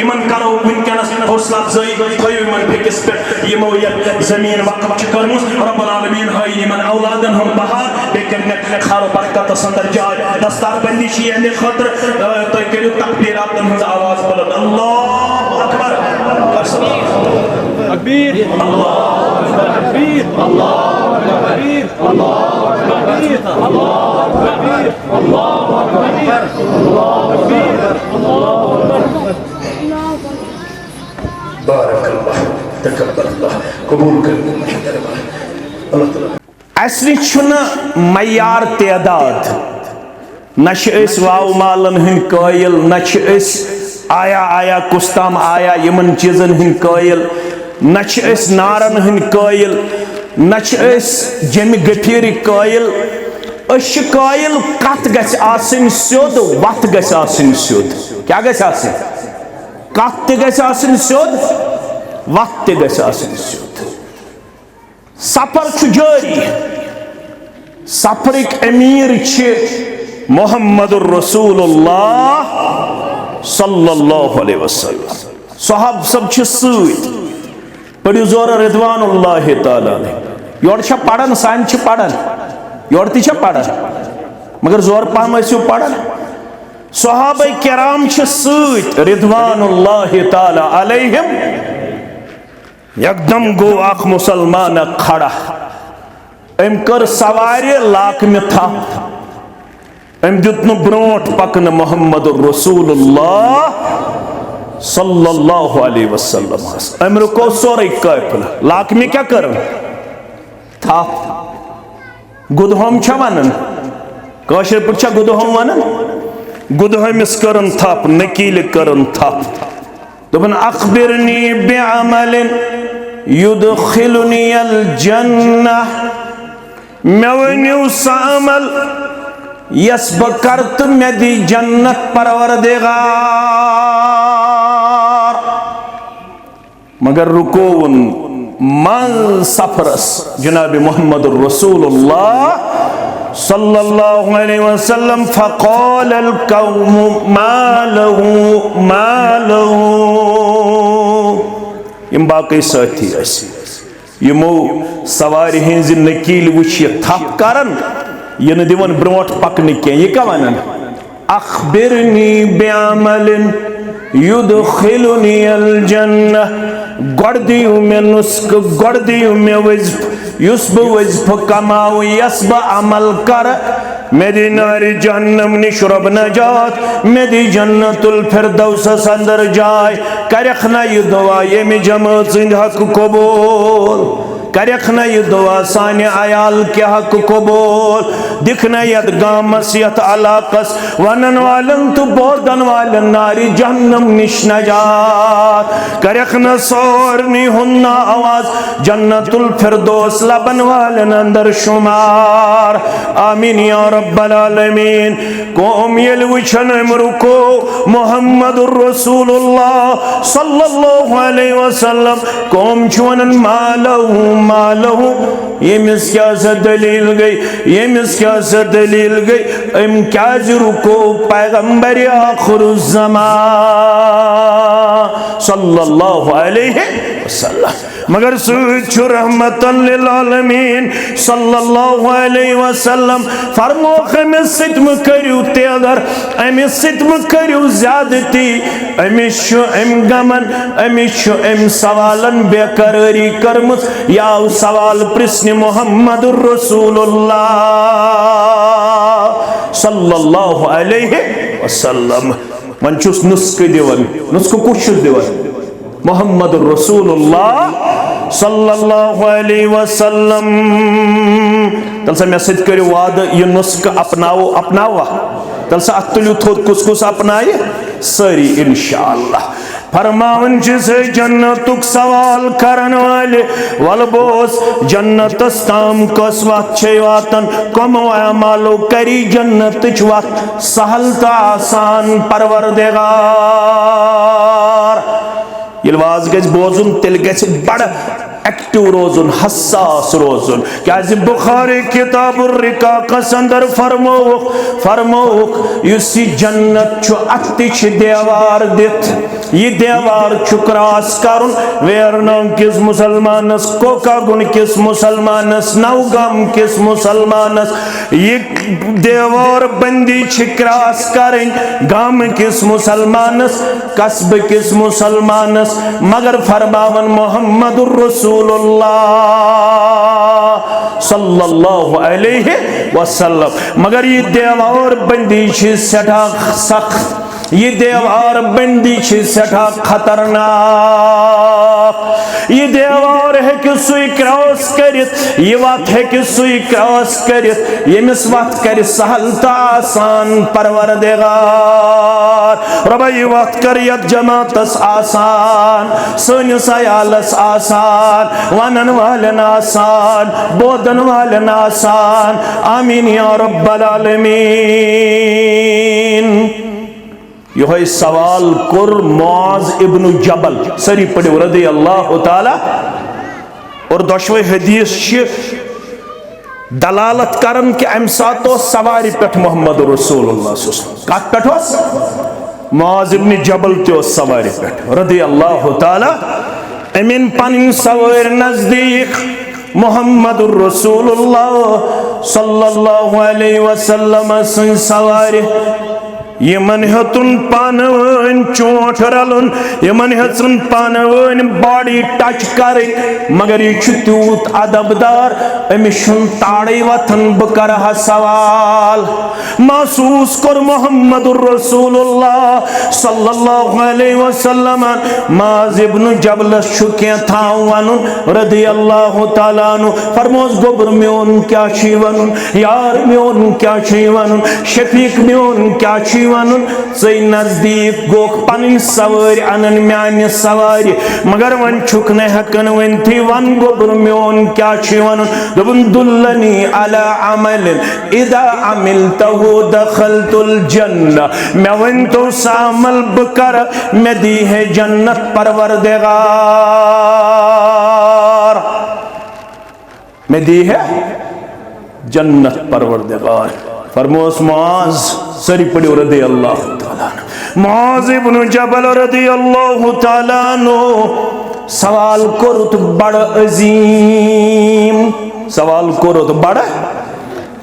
Yemen करो वनकनस हौसला अफजाई थयो यमन फेकिस पे यमो ये जमीन वक्फ च करमुस रब्बुल आलमीन है यमन औलादन हम बहार बेकन खारो बरकत संदर जाय दस्तार बंदी छी एंड खतर तो करियो तकबीरात हंस आवाज बुलंद अल्लाहु अकबर तकबीर अल्लाहु तकबीर अल्लाहु तकबीर अल्लाहु तकबीर अल्लाहु तकबीर अल्लाहु तकबीर अल्लाहु तकबीर अल्लाहु अकबर बारकल्लाह तकब्बलल्लाह कबूल कर अल्लाह ताला असली छुना मयार तेदाद नश वाव मालन हन कायल नश आया आया कुस्ताम आया यमन चीजन हन कायल नश नारन हन कायल नश जमि गफीर कायल कायल कत गछ आसिन स्योद वत गछ आसिन स्योद क्या गछ आसिन कत ते गछ आसिन स्योद वत ते गछ आसिन स्योद सफर छु जारी सफरिक अमीर छे मोहम्मदुर रसूलुल्लाह सल्लल्लाहु अलैहि वसल्लम सहाब सब छे सत पढ़ियो जोर रिदवानुल्लाह ताला योर छ पढ़न सान छ पढ़न योर ति छ पढ़न मगर जोर पहम आसियो पढ़न सहाबा किराम छ सत रिदवानुल्लाह ताला अलैहिम एकदम गो अख मुसलमान खड़ा अम कर सवारी लाक में था अम दित ब्रोट पकन मोहम्मद रसूलुल्लाह सल्लल्लाहु अलैहि वसल्लम अम रुको सोरे काफिल लाक में क्या कर था गुदहम छ वनन काशर पर छ गुदहम वनन गुदहमिस करन थप नकील करन थप दोपन अखबिरनी बिअमलिन युदखिलुनी अल जन्नह मे वनियो सामल यस बकरत मे दी जन्नत परवरदिगार मगर रुकोवन मन सफरस जनाब मोहम्मद रसूलुल्लाह सल्लल्लाहु अलैहि वसल्लम फ़क़ाल अल कौम मा लहू यम बाकी साथी यमो सवारी हज नकील वुच थप करन ये न दिवन ब्रोट पकन क्या ये क्या वनन अखबिरनी बिअमलिन युदखिलुनी अल जन्नह गड़ दियो मे नुस्ख गड़ दियो मे वज़्फ युस बह वज़्फ कमाओ यस बह अमल कर मेरी नारी जहन्नम निश रब नजात मेरी जन्नतुल फिरदौस अंदर जाए करख ना ये दुआ ये में जमात सिंध हक कबूल करख ना ये दुआ साने आयाल के हक कबूल दिखना यद गामस यत अलाकस वनन वालन तो बोदन वालन नारी जहन्नम निश नजात करख ना सोरनी हुन्ना आवाज जन्नतुल फिरदौस लबन वालन अंदर शुमार आमीन या रब्बल आलमीन कौम यल वचन रुको मोहम्मदुर रसूलुल्लाह सल्लल्लाहु अलैहि वसल्लम कौम छवनन मालहू यमिस क्या से दलील गई यमिस क्या से दलील गई अम क्या रुको पैगंबर आखिरुज़्ज़मान सल्लल्लाहु अलैहि वसल्लम मगर सुच रहमतन लिल आलमीन सल्लल्लाहु अलैहि वसल्लम फरमो अमिस सितम करियो तेगर अमिस सितम करियो ज्यादती अमिस अम गमन अमिस अम सवालन बेकरारी करमस या सवाल प्रश्न मोहम्मदुर रसूलुल्लाह सल्लल्लाहु अलैहि वसल्लम मन छुस नुस्ख दिवन नुस्ख कुछ दिवन मोहम्मदुर रसूलुल्लाह सल्लल्लाहु अलैहि वसल्लम तल से मैं सिद्ध करो वाद ये नुस्ख अपनाओ अपनावा तल से अतुलु थोद कुछ अपनाए सारी इंशाअल्लाह फरमावन जिसे जन्नतुक सवाल करन वाले वल बोस जन्नत ताम कस वत छे वातन कम अमालो करी जन्नत वत सहल ता आसान परवरदिगार यलवाज गज बोजुन तिल गज बड़ एक्टिव रोजुन हसास रोजुन क्या बुखारी किताबुर रिकाकस अंदर फरमोक युसी जन्नत छु अतिश देवार दित ये देवार क्रॉस करुन वेरनों किस मुसलमानस कोकागुन किस मुसलमानस नवगम किस मुसलमानस ये देवार बंदी क्रॉस करें गाम किस मुसलमानस कस्ब किस मुसलमानस मगर फरमावन मोहम्मदुर रसूलुल्लाह सल्लल्लाहु अलैहि वसल्लम। मगर ये देवार बंदी सठा सख्त, ये देवार बंदी सठा खतरनाक। ये देवार है कि सुई क्रॉस करित, ये वत है कि सुई क्रॉस करित यमिस वत कर सहल तो आसान परवरदिगार। रबा ये वत कर यत जमातस आसान, सनिस अयालस आसान, वनन वालन आसान, बोदन वालन आसान। आमीन या रब्बल आलमीन। यह सवाल कुर मुआज इब्न जबल सरी पढ़ो रदी अल्लाह ताला। और दोशवे हदीस दलालत करन कि अम सात सवारी पे मोहम्मद रसूलुल्लाह कत पे मुआज इब्न जबल तो सवारी पे रदी अल्लाह ताला। अमिन पन सवार नजदीक मोहम्मद रसूलुल्लाह सल्लल्लाहु अलैहि वसल्लम सवारी यमन हेतुन पानवन चोट रलुन, यमन हेतुन पानवन बॉडी टच कर, मगर ये तूत अदबदार अमिस ताड़े वथन बह कर सवाल। महसूस कर मोहम्मदुर रसूलुल्लाह सल्लल्लाहु अलैहि वसल्लम मुआज इब्न जबल शुके था वनुन रदी अल्लाह ताला नु। फरमोस गोबर मेन क्या छी वनुन, यार मेन क्या छी वनुन, शफीक मेन क्या छी वनुन। सही नजदीक गोख पन सवारी अनन म्यान सवारी, मगर वन छुक न हकन वन थी वन गोबर मेन क्या छी वनुन। दोबन दुल्लनी अला अमल इदा अमिलतहु दखलतुल जन्नह। मैं वन तो सामल बकर मैं दी है जन्नत परवरदिगार, मैं दी है जन्नत परवरदिगार। फरमोस मुआज सरी पढ़ो रदी अल्लाह ताला। मुआज इब्न जबल रदी अल्लाह ताला नो सवाल कोरुत बड़ अजीम, सवाल कोरुत बड़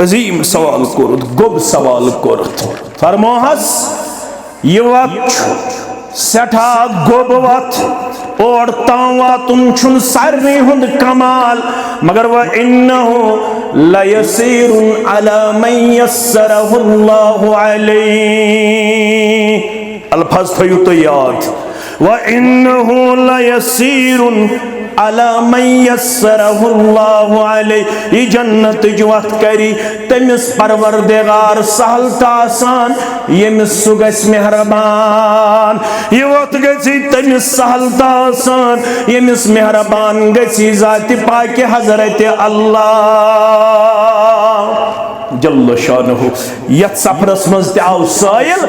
अजीम सवाल कोरुत, गोब सवाल कोरुत। फरमोहस ये वक्त सठा गोब वत और तावातुन छुन सारनी हुंद कमाल, मगर वह इन्नहु लयसीरुन अला मन यस्सरहुल्लाहु अलैहि। अल्फाज थयु तो याद, वह इन्नहु लयसीरुन अला मन यस्सरहुल्लाहु अलैहि। ये जन्नत जुवत करी तमिस परवरदिगार सहल आसान यमिस सुगस मेहरबान। ये वत गसी तमिस सहल आसान यमिस मेहरबान गसी जाति पाक हजरत अल्लाह जल्ल शानहु। यत सफरस मज आव साइल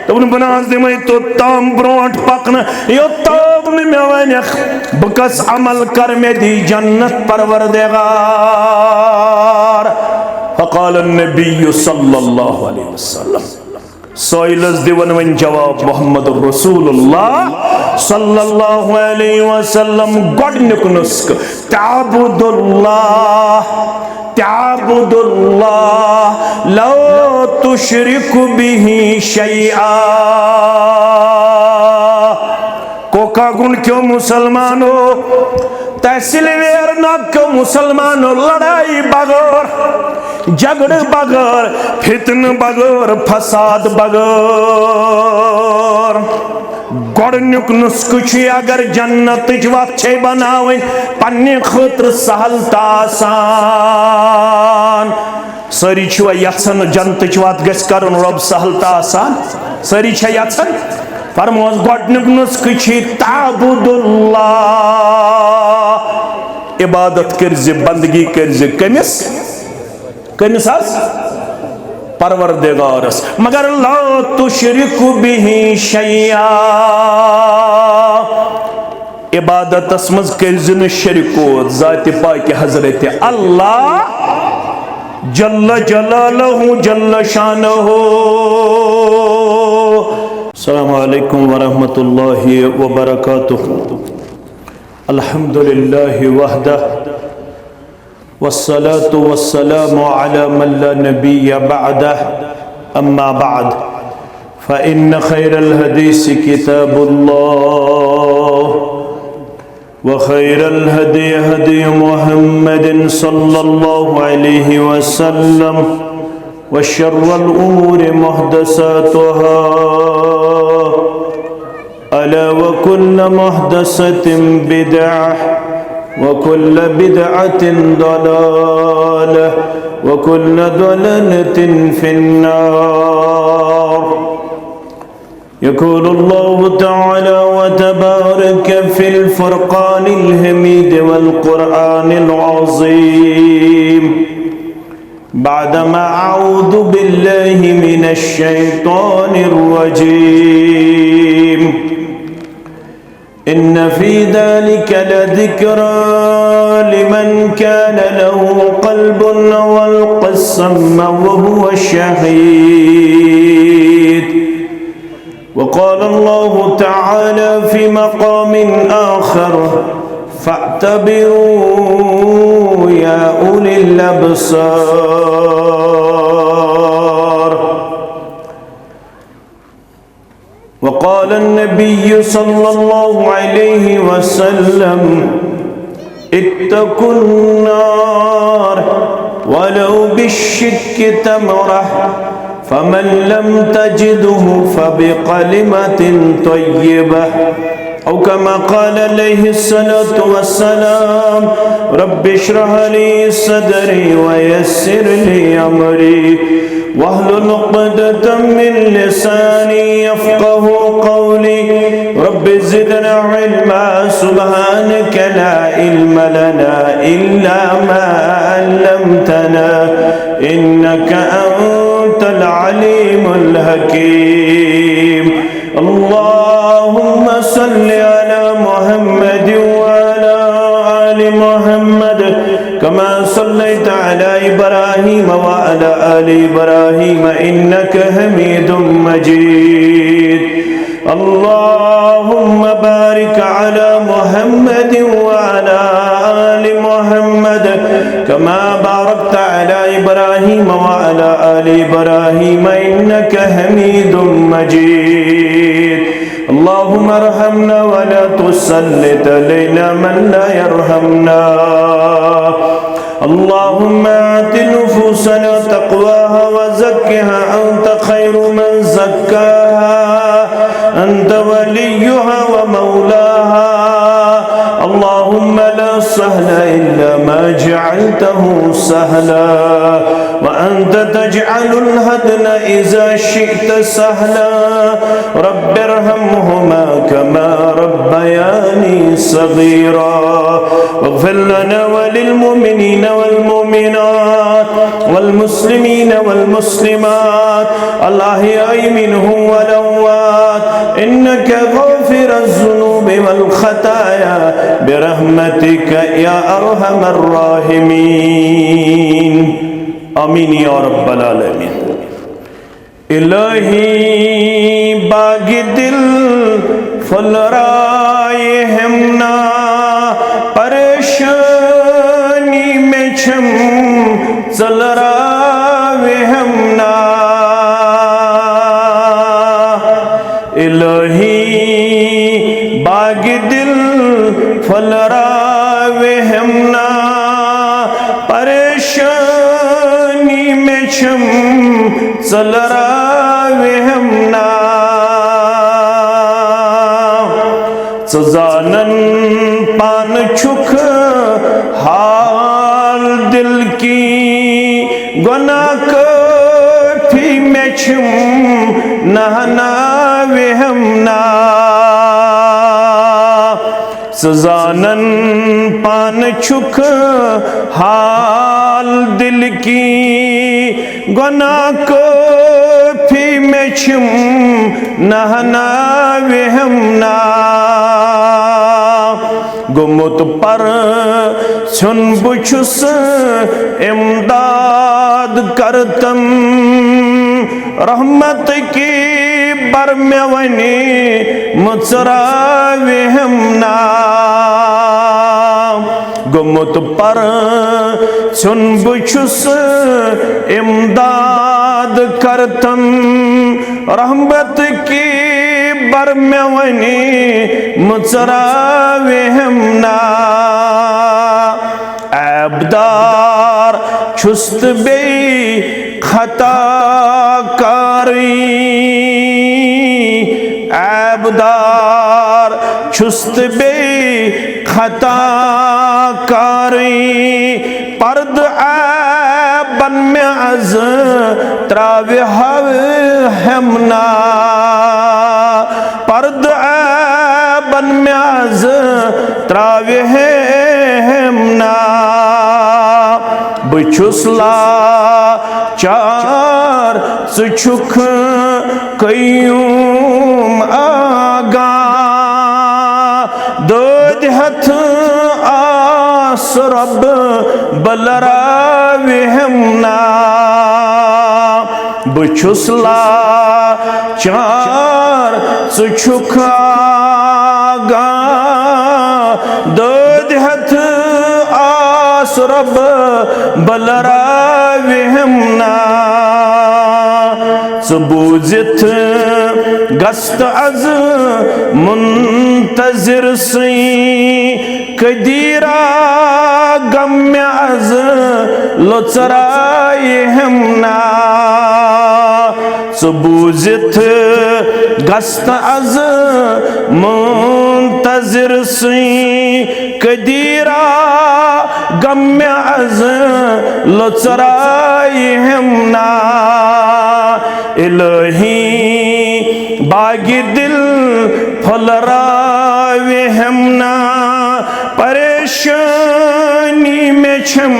तबन बनास दिमे तो ताम ब्रोट पकन यो ताब में वन बकस अमल कर में दी जन्नत परवरदिगार। फकाल नबी सल्लल्लाहु अलैहि वसल्लम साइलस दिवन वन जवाब मोहम्मद रसूलुल्लाह सल्लल्लाहु अलैहि वसल्लम गोडनिक नुस्क ताबुदुल्लाह ताबुदुल्लाह ला तुशरिकु बिही शैआ। कोका गुण क्यों मुसलमानो तहसील वेर न क्यों मुसलमानो, लड़ाई बगैर झगड़ बगैर फितन बगैर फसाद बगैर। गोडनुक नुस्क अगर जन्नत वत बनावे पन्ने खतर सहल आसान। सारी यन जन्नत वत गस करन रब सहल आसान, सारी यन। फरमोस गोडनुक नुस्क ताबुदुल्लाह, इबादत करजे बंदगी करजे कमिस कमिस परवरदिगारस, मगर ला तुशरिकु बिही शैआ। इबादतस मज करजन शरीको जाति पाक हजरत अल्लाह जल्ल जलालहु जल्ल शानहु अस्सलामु अलैकुम वरहमतुल्लाहि वबरकातुह। अल्हम्दुलिल्लाहि वहदह वस्सलातु वस्सलामु अला मन ला नबिय्य बअदह, अम्मा बअद फ़इन्न खैरल हदीस किताबुल्लाह व खैरल हदी हदी मुहम्मदिन सल्लल्लाहु अलैहि वसल्लम व शर्रल उमूरि मुहदसातुहा अला व कुल्ल मुहदसतिन बिदअह व कुल्ल बिदअतिन दलालह व कुल्ल दलालतिन फिन्नार। यक़ूलु अल्लाहु तआला व तबारक फ़िल फ़ुरक़ानिल हमीद वल क़ुरआनिल अज़ीम। बअदमा अऊज़ु बिल्लाहि मिनश शैतानिर रजीम। इन्न फ़ी ज़ालिका लज़िक्रा लिमन कान लहु क़ल्बुन अव अल्क़ा अस्सम्अ व हुवा शहीद। वक़ाल अल्लाहु तआला फ़ी मक़ामिन आख़र फ़अतबिरू या उलिल अब्सार। वक़ाल अन्नबिय्यु सल्लल्लाहु अलैहि वसल्लम इत्तक़ुन्नार वलौ बिश्शिक्कि तमरह फमन लम तजिदहु फबिकलिमतिन तय्यिबह औ कमा क़ाल अलैहिस्सलातु वस्सलाम रब्बि इश्रह ली सदरी व यस्सिर ली अमरी वहलुल उक़दतम मिन लिसानी यफ़क़हू क़ौली रब्बि ज़िदना इल्मा सुब्हानक ला इल्म लना इल्ला मा अल्लमतना इन्नक अंतल अलीमुल हकीम। अल्लाहुम्मा सल्लि अला मुहम्मद व अला आलि मुहम्मद कमा सल्लैता अला इब्राहीम व अला आलि इब्राहीम इन्नक हमीदुम मजीद। अल्लाहुम्मा बारिक अला मुहम्मद व अला आलि मुहम्मद कमा बारकता अला इब्राहीम व अला आलि इब्राहीम इन्नक हमीदुम मजीद। अल्लाहुम्मा अर्हमना व ला तुसल्लित अलैना मन ला यरहमना। अल्लाहुम्मा आति नुफूसना तक़वाहा व ज़क्किहा अंत खैरु मन ज़क्काहा अंत वलियुहा व मौलाहा। अल्लाहुम्मा ला सहला इल्ला मा जअलतहु सहला व अंत तजअलुल हज़ना इज़ा शि'ता सहला। रब्बि इरहमहुमा कमा रब्बयानी सगीरा वग़फ़िर लना व लिल मुमिनीना वल मुमिनात वल मुस्लिमीना वल मुस्लिमात अल अहयाइ मिनहुम वल अमवात इन्नका गाफ़िरुज़ ज़ुनूबि वल ख़ताया बिरहमतिक या अरहमर राहिमीन। आमीन या रब्बल आलमीन। इलाही बाग़ि दिल फुलराए हमना परेशानी में छम चल रावे हमना। इलाही बाग़ि दिल फुलरावे हमना परेशानी में छम चल रावे हमना। सजानन पान छुख हाल दिल की गुनाह कठी में छुम नहनावे हमना। सजानन पान छुख हाल दिल की गुनाह कठी में छुम नहनावे हमना। गुमुत पर छुन बुछुस इमदाद करतम रहमत की बर मे वनी मुचराविहम ना गुमुत पर चुन बुछुस इमदाद करतम रहमत की बर मे वनी मुचराविहम ना ऐबदार छुस्त बे खता कारी ऐबदार छुस्त बे खता कारी पर्द ऐबन में अज त्रावे हमना पर्द ऐबन में अज त्रावे हमना बुछुसला चार सुछुख कयूम आगा दोद हथ आसरब बलराविहमना बुछुसला चार सुछुख आगा दोद हथ आसरब बलराविहमना सबूजित गस्त अज मुंतजिर सी कदीरा गम्य अज लोचराविहमना सबूजित गस्त अज मुंतजिर सी कदीरा गम्य अज लोचराविहमना इलाही बागी दिल फलराविहमना परेशानी में छम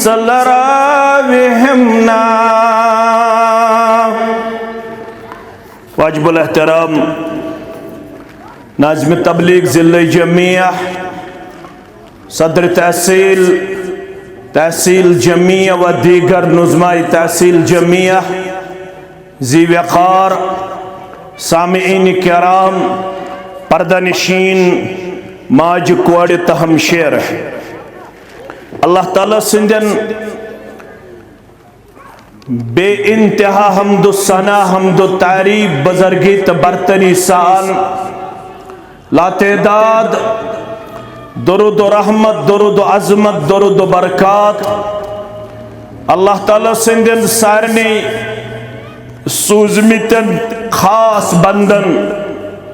चलराविहमना वाजिबुल एहतराम नाज़िम तबलीग ज़िले जमिया सदर तहसील जमिया व दीगर नुज़माए तहसील जमिया ज़ी वक़ार सामिईन किराम पर्दानशीन माज कोड़ तहम शेर अल्लाह ताला सिंदन बे इंतहा हमदो सना हमदो तारीफ बुज़ुर्गी त बरतरी सान लातेदाद दुरूद रहमत दुरूद अज़मत दुरूद बरकात अल्लाह ताला सिंदन सारने सूज़मितन खास बंदन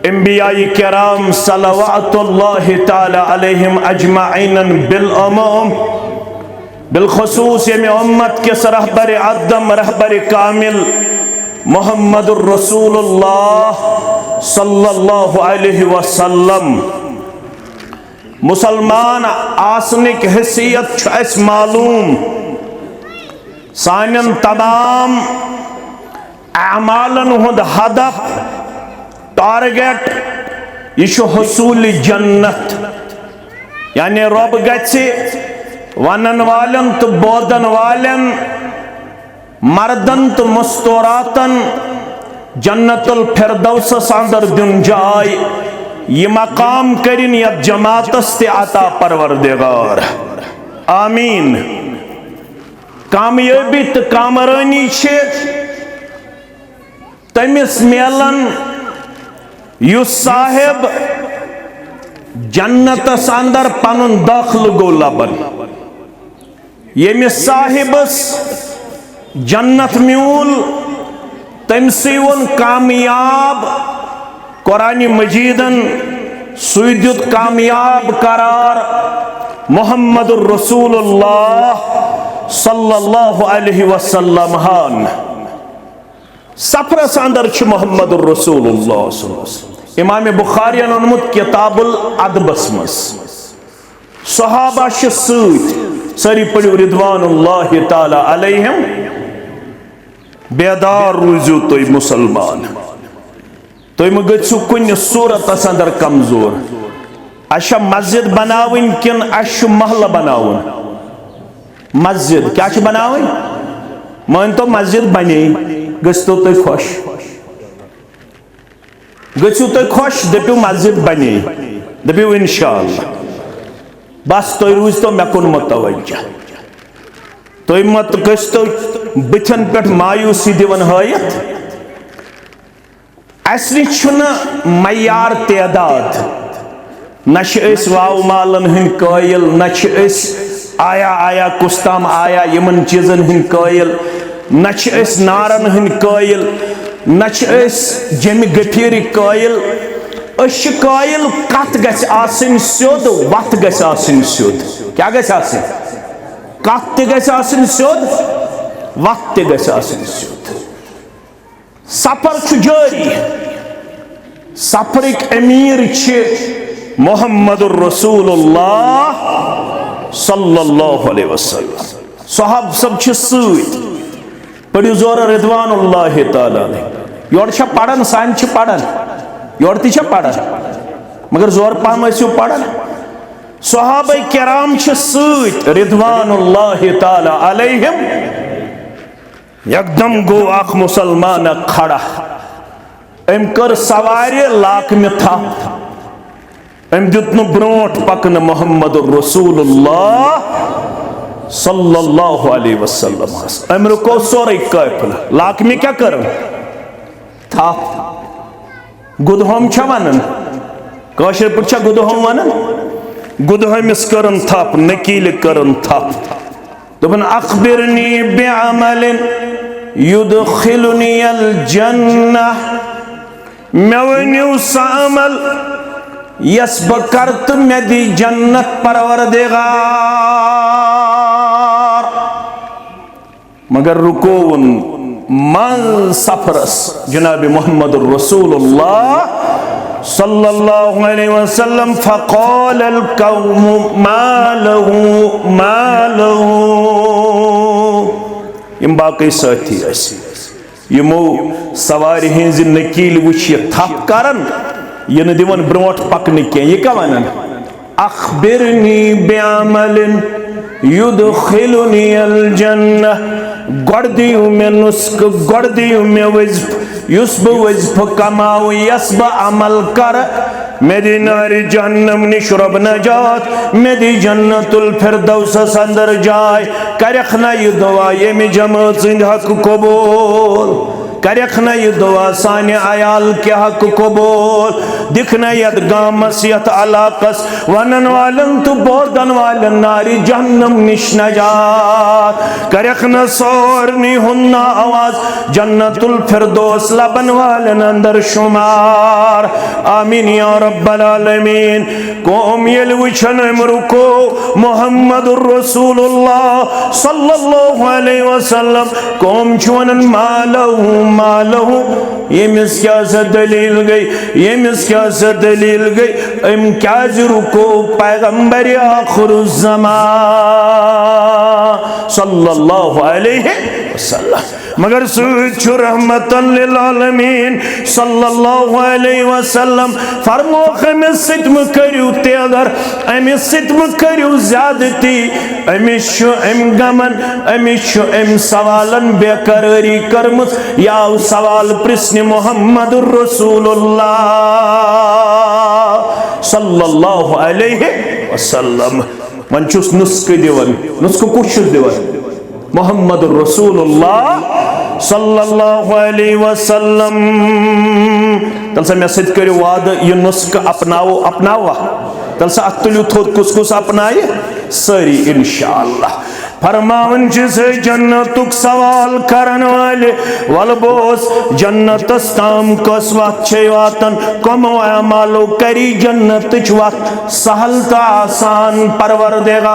अंबियाई किराम सल्लल्लाहु ताला अलैहिम अजमाइन बिलअमूम बिलखुसूस यमी उम्मत के रहबर आदम रहबर कामिल मुहम्मदुर रसूलुल्लाह सल्लल्लाहु अलैहि वसल्लम मुसलमान आसनिक हैसियत अस मालूम सानन तमाम अमालन हुंद हदफ टारगेट यह हसूल जन्नत यानी रब गछि वनन वालन तो बोदन वालन मर्दन तो मुस्तौरातन जन्नतुल फिरदौस अंदर दिन जाय ये मकाम करिन यत जमातस ते अता परवरदिगार आमीन। कामयाबी तो कामरानी छे तमिस मेलन युस साहेब जन्नतस अंदर पनुन दाखिल गो लबन यमिस साहिबस जन्नत म्यूल तमसी वोन कामयाब कुरान मजीदन सुयुद कामयाब करार मुहम्मदुर रसूलुल्लाह सल्लल्लाहु अलैहि वसल्लम हान सफरस अंदर छ मुहम्मदुर रसूलुल्लाह इमाम बुखारी अनमुत किताबुल अदबस मस सहाबा छ सत सरी पढ़ो रिदवानुल्लाहि ताला अलैहिम बेदार रूजू तो मुसलमान तुम गु कुन सूरत अंदर कमजोर अच्छा मस्जिद बनावन किन अच्छा महल बनावन मस्जिद क्या बनावन मान तो मस्जिद बने गो तुम खुश गु तुम खुश दपू मस्जिद बने दपू इंशाअल्लाह बस तुम रूज तो मे कुन मुतवज्जह तुम मत गो बथन पे मायूसी दिवन हयत अस नश मयार तदाद न वाव मालन हंद कायल न आया आया कुस्ताम आया यमन चीजन हंद कायल न नारन हंद कायल न जम गफीर कायल कायल कत गन स्योद वत गन स्योद क्या गन कत गन स्योद वत गन स्योद सफर जारी सफर अमीर मोहम्मद रसूलुल्लाह सल्लल्लाहु अलैहि वसल्लम सहाब सब सत पढ़ू जोर रिदवानुल्लाह ताला योर पढ़न सान पढ़न योर त पढ़न मगर जोर पहम पढ़न सहाबा किराम सत रिदवानुल्लाह ताला अलैहिम एकदम गो अख मुसलमान खड़ा अम कर सवार लाकम थप अम दुत ब्रोट पकन मोहम्मद रसूलुल्लाह सल्लल्लाहु अलैहि वसल्लम अम रुको सोरे काफिला लाकमी क्या कर थप गुदहम वन कशर पे गुदहम वन गुदहमिस कर थप नकील कर थप दोपन अखबिरनी बिअमलिन युदखिलुनी अल जन्नह मे वनियो सा अमल यस बह कर तो मे दी जन्नत परवरदिगार मगर रुकोवन मन सफरस जनाब मोहम्मद रसूलुल्लाह सल्लल्लाहु अलैहि वसल्लम फ़क़ाल अल कौम मा लहू इम बाकी साथी यमो सवार हज नकील वुच थप करन यह दिवन ब्रोट पकन क्या यह क्या वन अखबिरनी बिअमलिन युदखिलुनी अल जन्नह गड़ दियो मे नुस्ख गड़ दियो मे वज़्फ़ युस बह वज़्फ़ कमाओ यस बह अमल कर मे दी नारी जहन्नम निश रब नजात मे दी जन्नतुल फिरदौस अंदर जाय करख न यह दुआ ये जमात सिंध हक कबूल करख न यह दुआ साने आयाल के हक कबूल दिखना यद गामस यत अलाकस वनन वालन तो बोदन वालन नारी जहन्नम निश नजात करख न सोरनी हुन्ना आवाज जन्नतुल फिरदौस लबन वालन अंदर शुमार आमीन या रब्बल आलमीन कौम येल वचन रुको मोहम्मदुर रसूलुल्लाह सल्लल्लाहु अलैहि वसल्लम कौम चुनन मालहू यमिस क्या से दलील गई यमिस क्या से दलील गई अम क्या रुको पैगंबर आखिरुज़्ज़मान सल्लल्लाहु अलैहि वसल्लम मगर सुचु रहमतन लिल आलमीन सल्लल्लाहु अलैहि वसल्लम फरमो अमिस सितम करियो तेगर अमिस सितम करियो ज्यादती अमिस अम गमन अमिस अम सवालन बेकरारी करमस याव सवाल प्रश्न मोहम्मदुर रसूलुल्लाह सल्लल्लाहु अलैहि वसल्लम मन चुस नुस्ख दिवन नुस्ख कुछ दिवन मोहम्मद रसूलुल्लाह सल्लल्लाहु अलैहि वसल्लम तल से मे सत करियो वाद यह नुस्ख अपनाओ अपनावा तल से अतुलु थोद कुस कुस अपनाए सारी इंशाअल्लाह फरमावन जिसे जन्नतुक सवाल करन वाले वल बोस जन्नत ताम कस वक्त वातन कमो अमालो करी जन्नत वक्त सहल तो आसान परवरदिगार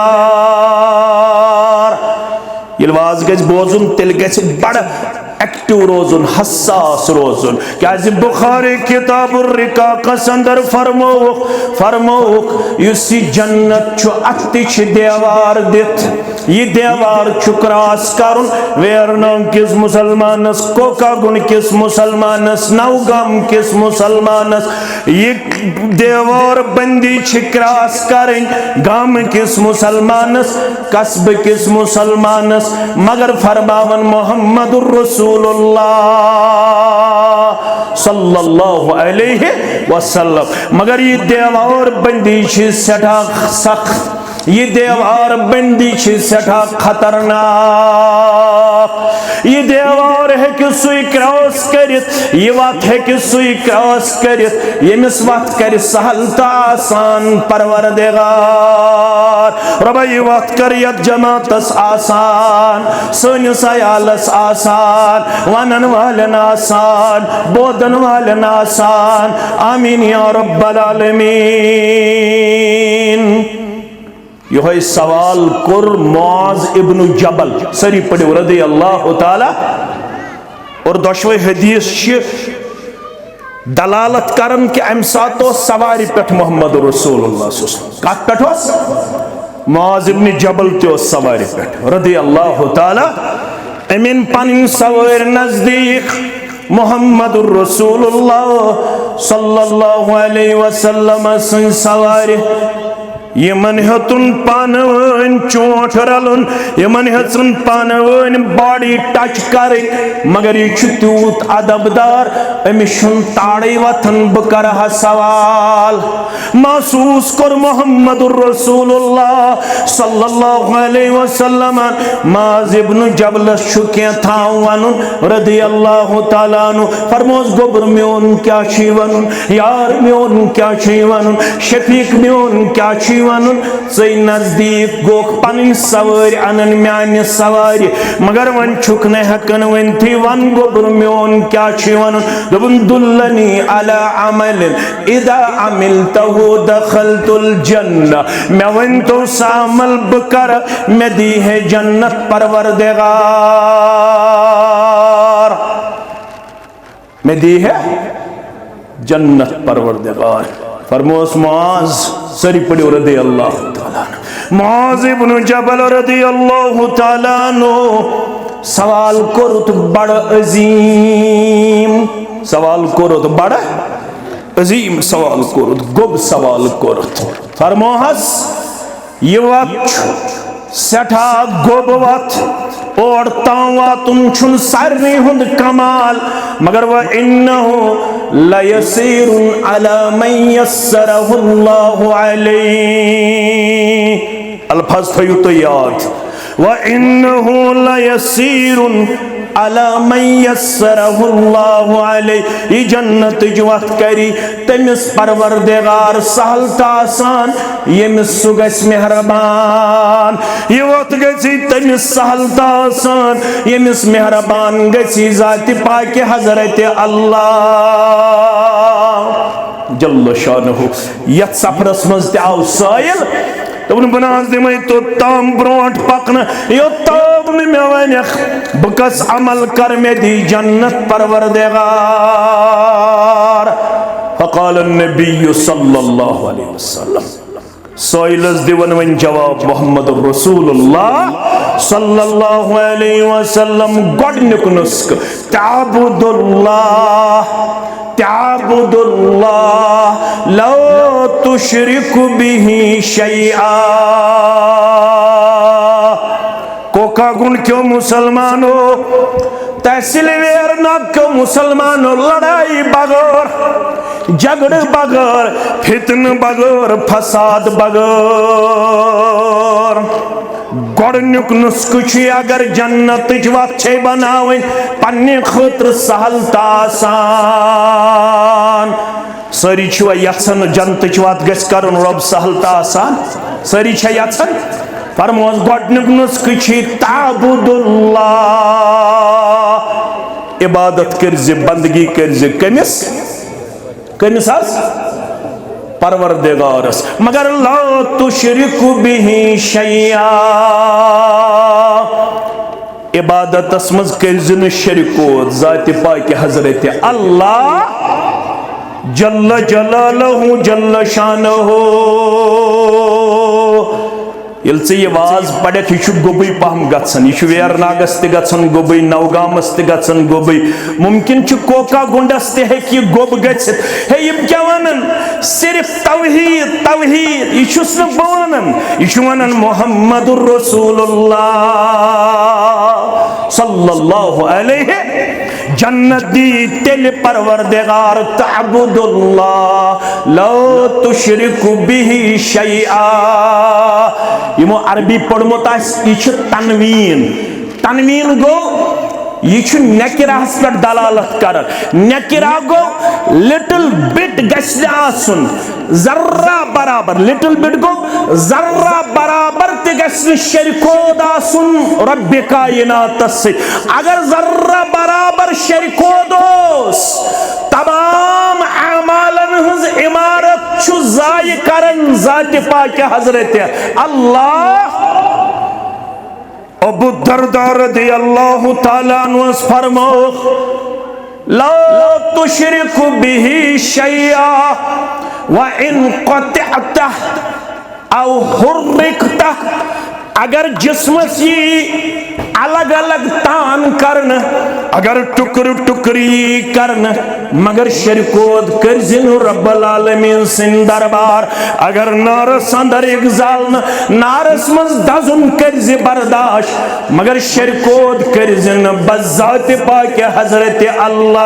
ये वाज गज बोजुन तिल गज बड़ एक्टिव रोजुन हसास रोजुन क्या बुखारी किताबुर रिकाकस अंदर फरमोक युसी जन्नत छु अतिश देवार दित ये देवार छु क्रॉस करुन वेरनाम किस मुसलमानस कोका गुण किस मुसलमानस नवगम किस मुसलमानस ये देवार बंदी छि क्रॉस करें गाम किस मुसलमानस कस्ब किस मुसलमानस मगर फरमावन मोहम्मदुर रसूलुल्लाह सल्लल्लाहु अलैहि वसल्लम। मगर ये देवार बंदी सठा सख्त, ये देवार बंदी सठा खतरनाक। ये देवार है कि सुई क्रॉस करित, ये वत है कि सुई क्रॉस करित, यमिस वत कर सहल तो आसान परवरदिगार। रब ये वत कर यत जमातस आसान, सनिस अयालस आसान, वनन वालन आसान, बोदन वालन आसान। आमीन या रब्बल आलमीन। यह सवाल कुर मुआज इब्न जबल, सरी पढ़ो रदी अल्लाह ताला। और दोशवे हदीस दलालत करन कि अम सात सवारी पे मोहम्मद रसूलुल्लाह कत पे मुआज इब्न जबल तो सवारी पे रदी अल्लाह ताला। अमिन पन सवार नजदीक मोहम्मद रसूलुल्लाह सल्लल्लाहु अलैहि वसल्लम सवारी। यमन हेतुन पानवन चोट रलुन, यमन हेतुन पानवन बॉडी टच कर, मगर यह तूत अदबदार अमिस ताड़े वथन बह कर सवाल। महसूस कर मोहम्मद रसूलुल्लाह सल्लल्लाहु अलैहि वसल्लम मुआज इब्न जबल क्या था वनुन रदी अल्लाह ताला नु। फरमोस गोबर म्योन क्या वनुन, यार म्योन क्या वनुन, शफीक म्योन क्या वनुन। सही नजदीक गोख पन सवार अनन म्यान सवारी, मगर वन छुक न हकन वन थी। वन गोबर म्योन क्या वनुन, दोबन दुल्लनी अला अमल इदा अमिलतहु दखलतुल जन्नह। मैं वन तो सामल बकर मैं दी है जन्नत परवरदिगार, मैं दी है जन्नत परवरदिगार। फरमोस मुआज सरी पढ़ो रदी अल्लाह ताला। मुआज इब्न जबल रदी अल्लाह ताला नो सवाल कोरुत बड़ अजीम, सवाल कोरुत बड़ अजीम, सवाल कोरुत गोब सवाल कोरुत। फरमोहस ये वत सठा गोब वत और तावातुन छुन सारनी हुंद कमाल, मगर वह इन्नहु लयसीरुन अला मन यस्सरहुल्लाहु अलैहि। अल्फाज थयो तो याद। वह इन्नहु लयसीरुन अला मन यस्सरहुल्लाहु अलैहि। ये जन्नत जुवत करी तमिस परवरदिगार सहल आसान, यमिस सुगस मेहरबान। ये वत गसी तमिस सहल आसान, यमिस मेहरबान गसी जाति पाक हजरत अल्लाह जल्ल शानहु। यत सफरस मज आव साइल तबन बनास दिमे तो ताम ब्रोट पकन यो ताब में वन बकस अमल कर में दी जन्नत परवरदिगार। फक़ाल नबी सल्लल्लाहु अलैहि वसल्लम सोइलस दिवन वन जवाब मोहम्मद रसूलुल्लाह सल्लल्लाहु अलैहि वसल्लम गोडनिक नुस्क ताबुदुल्लाह ताबुदुल्लाह ला तुशरिकु बिही शैआ। कोका गुण क्यों मुसलमानों, तहसील वेर न क्यों मुसलमानों। लड़ाई बगैर, झगड़ बगैर, फितन बगैर, फसाद बगैर। गोडनुक नुस्क अगर जन्नत वत बनावन पन्ने खतर सहल आसान। सारी यन जन्नत वत गस करन रब सहल आसान, सारी यन। फरमोस गोडनुक नुस्क ताबुदुल्लाह, इबादत कर्ज बंदगी कर्ज कमिस कमिस परवरदिगारस, मगर ला तुशरिकु बिही शैआ। इबादतस मज कर्ज न शरीको जाति पाक हजरत अल्लाह जल्ल जलालहु जल्ल शानहु। ये वाज पड़क यह गोबई पहम गसन, यह वेरनागस तन गोबई, नवगामस तन गोबई, मुमकिन कोका गुंडस तह गोब गसित। हे यम क्या वनन सिर्फ तौहीद तौहीद, यह वन यह वन मोहम्मदुर रसूलुल्लाह सल्लल्लाहु अलैहि जन्नत दी तेल परवरदिगार तअबुदुल्लाह ला तुशरिकु बिही शैआ। यमो अरबी पढ़मुत आसि यह तनवीन। तनवीन गो यह नकिराहस पे दलालत कर। नकिरा गो लिटिल बिट गश्न आसुन जर्रा बराबर। लिटिल बिट गो जर्रा बराबर ते गश्न शरीकोद आसुन रब्बे कायनात से। अगर जर्रा बराबर शरीकोद ओस तमाम अमालन हज इमारत छु जाय करन जात पाक हजरत अल्लाह। अबू दरदा रज़ियल्लाहु ताला अन्हु फरमो ला तुशरिकु बिही शैआ व इन क़तअता औ हुर्रिकता। अगर जिस्मस ये अलग अलग तान करन, अगर टुकर टुकरी करन, मगर शरीकोद करजिन रब्बुल आलमीन सिन दरबार। अगर नारस अंदर एक जालन नारस मज दजुन करजि बर्दाश्त, मगर शरीकोद करजिन बज़ात पाक हजरत अल्लाह।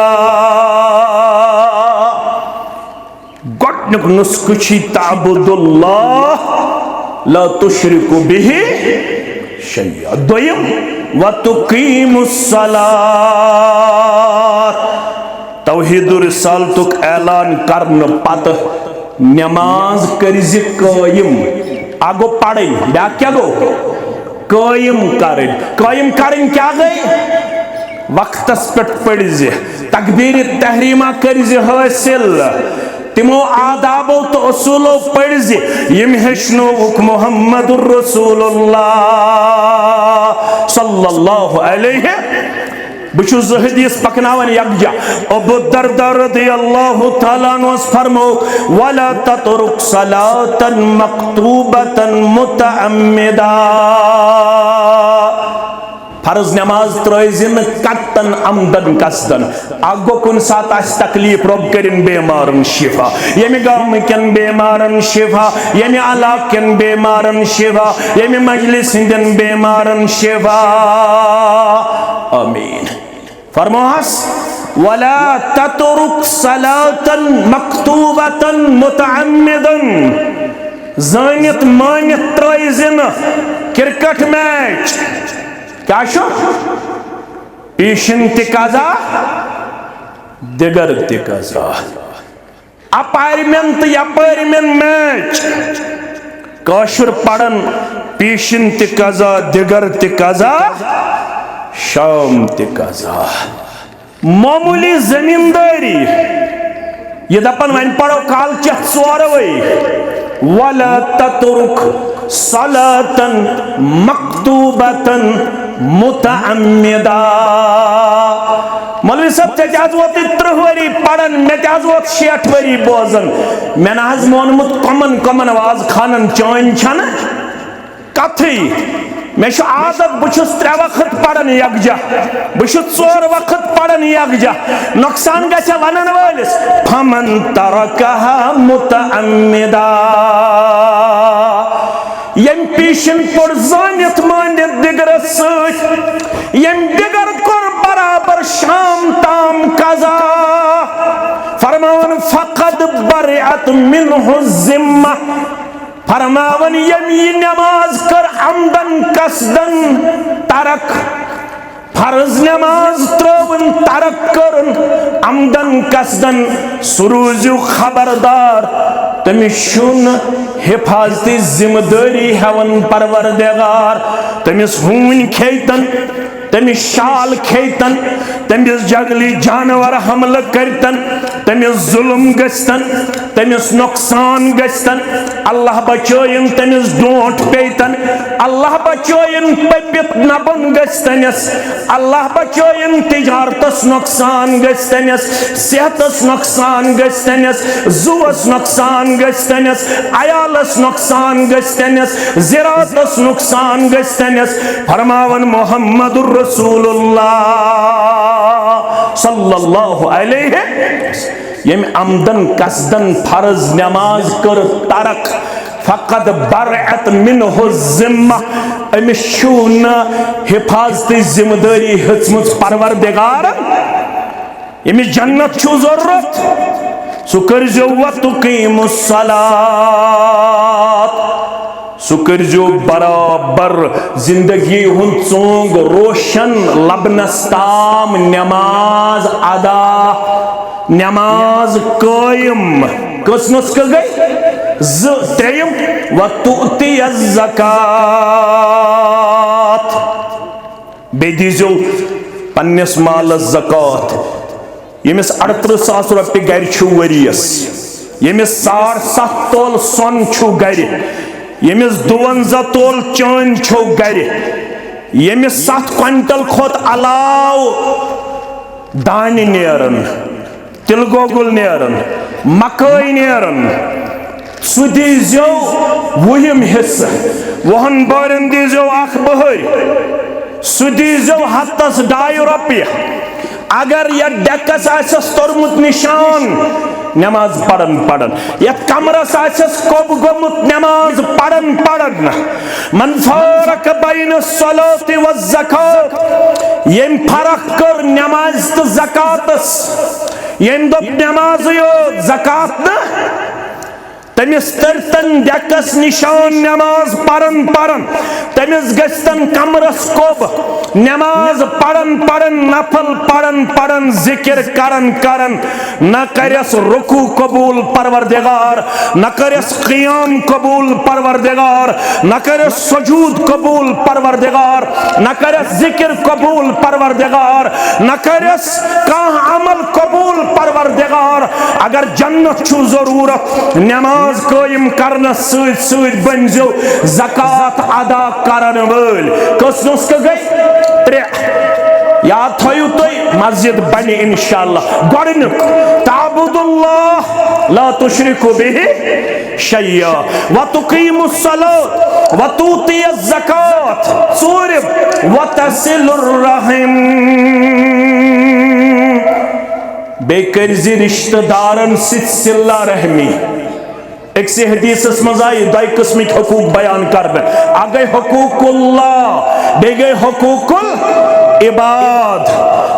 गोडनुक नुस्खु छी तअबुदुल्लाह ला तुशरिकु बिही शैआ। दोयम व तुकीमुस्सलात। तौहीदुर रिसालतुक ऐलान करन पत नमाज करजि कायम। आगो पढ़न ब्या क्या गो कायम करन। कायम करन क्या गई वक्तस पे पढ़जि तकबीर तहरीमा करजि हासिल। तिमो आदाबो तो असूलो पढ़जि यम हेशनोवुक मुहम्मदुर रसूलुल्लाह सल्लल्लाहु अलैहि। बुछुस हदीस पकनावन यकजा। अबू दरदा रज़ियल्लाहु ताला अन्हु फरमो वला ततरुक सलातन मक्तूबतन मुतअम्मिदा। फर्ज नमाज त्रयजिन कत्तन अमदन कसदन। आगो कुन सात आस तकलीफ रब करिन बेमारन शिफा। यमि गाम कन बेमारन शिफा, यमि अलाक कन बेमारन शिफा, यमि मजलिस हिंदन बेमारन शिफा। आमीन। फरमास वला ततरुक सलातन मक्तूबतन मुतअम्मिदन। जानित मानित त्रयजिन क्रिकेट मैच क्या शो पीशन तिकाजा दिगर तिकाजा अपायरमेंट यपायरमेंट मैच काशुर पड़न पीशन तिकाजा दिगर तिकाजा शाम तिकाजा। मामूली जमींदारी ये दपन वन पढ़ो काल चत सोरवई वला ततरुक सलातन मक्तूबतन मुतअम्मिदा। मौलवी साहब ते आज वो 30 वरी पढ़न मे ते आज वो 60 वरी बोजन। मैं ना आज मोनमुत कमन कमन आवाज खानन चान छन कथई। मे छु आदत बुछुस 3 वक्त पढ़न यकजा, बुछुस 4 वक्त पढ़न यकजा। नुकसान गछे वनन वालिस फमन तरकहा मुतअम्मिदा। यम पीशन पुर जानित मानित दिगरस सत यम दिगर कर बराबर शाम ताम कजा। फरमावन फकद बरअत मिन्हु जिम्मा। फरमावन यम ये नमाज कर अमदन कसदन तरक। फर्ज नमाज त्रवन तरक करन अमदन कसदन सुरूजु खबरदार तमिस शुन हिफाजती जिम्मेदारी हेवन परवरदिगार। तमिस हून खेतन, तमिस शाल खेतन, तमिस जंगली जानवर हमला करतन, तमिस जुल्म गस्तन, तमिस नुकसान गस्तन। अल्लाह बचोयन तमिस डोंट पेतन, अल्लाह बचोयन पपित नबन गस्तनस, अल्लाह बचोयन तिजारतस नुकसान गस्तनस, सेहतस नुकसान गस्तनस, जुवस नुकसान गस्तनस, अयालस नुकसान गस्तनस, ज़राअतस नुकसान गस्तनस। फरमावन मुहम्मदुर रसूलुल्लाह सल्लल्लाहु अलैहि यम आमदन कसदन फर्ज नमाज कर तरक। फकद बरअत मिनहु जिम्मा अमिस छु न हिफाजत जिम्मेदारी हेचमज परवरदिगार यमिस जन्नत छु जरूरत सु करजो वतुकीमुस सलात सु करजो बराबर जिंदगी हुन चोंग रोशन लबनस ताम नमाज अदा नमाज कायम कसनस कर गई त्रेयम वतुती ज़कात बेदीजो पन्नस माल ज़कात यमिस 38,000 रुपये गर छु वरियस यमिस 7.5 तोल सोन छु गर यमिस 52 तोल चान छु गर यमिस 7 क्विंटल खोत अलाव दानि नेरन तिल गोगुल नेरन मकई नेरन सु दीजो वुहिम हिस्सा वहन बारन दीजो अख बहर सु दीजो हत्तस 2.5 रुपये अगर यह डेकस आसस तोरमुत निशान नमाज पढ़न पढ़न यह कमरस आसस कोब गोमुत नमाज पढ़न पढ़न मन फरक बैन सलात व ज़कात यम फरक कर नमाज तो ज़कातस यम दो नमाज यो ज़कात न तमिस तरतन डेकस निशान नमाज पढ़न पढ़न तमिस गस्तन कमरस कोब नमाज पढ़न पढ़न नफल पढ़न पढ़न जिक्र करन करन न करस रुकू कबूल परवरदिगार न करस क़ियाम कबूल परवरदिगार न करस सुजूद कबूल परवरदिगार न करस जिक्र कबूल परवरदिगार न करस काह अमल कबूल परवरदिगार अगर जन्नत छु जरूरत नमाज कायम करना सूद सूद बंजो ज़कात अदा करन वल कसनस का गई त्रे याद थयु तोय मस्जिद बने इंशाअल्लाह गोडनुक ताबुदुल्लाह ला तुशरिकु बिहि शय्या व तुकीमुस सलात व तुतियज ज़कात सूर व तसिलुर रहम बेकर्जी रिश्तेदारन सिलसिला रहमी एक से हदीस मज आई 2 किस्म हकूक बयान कर अगई हकूकुल्लाह बेगई हकूकुल इबाद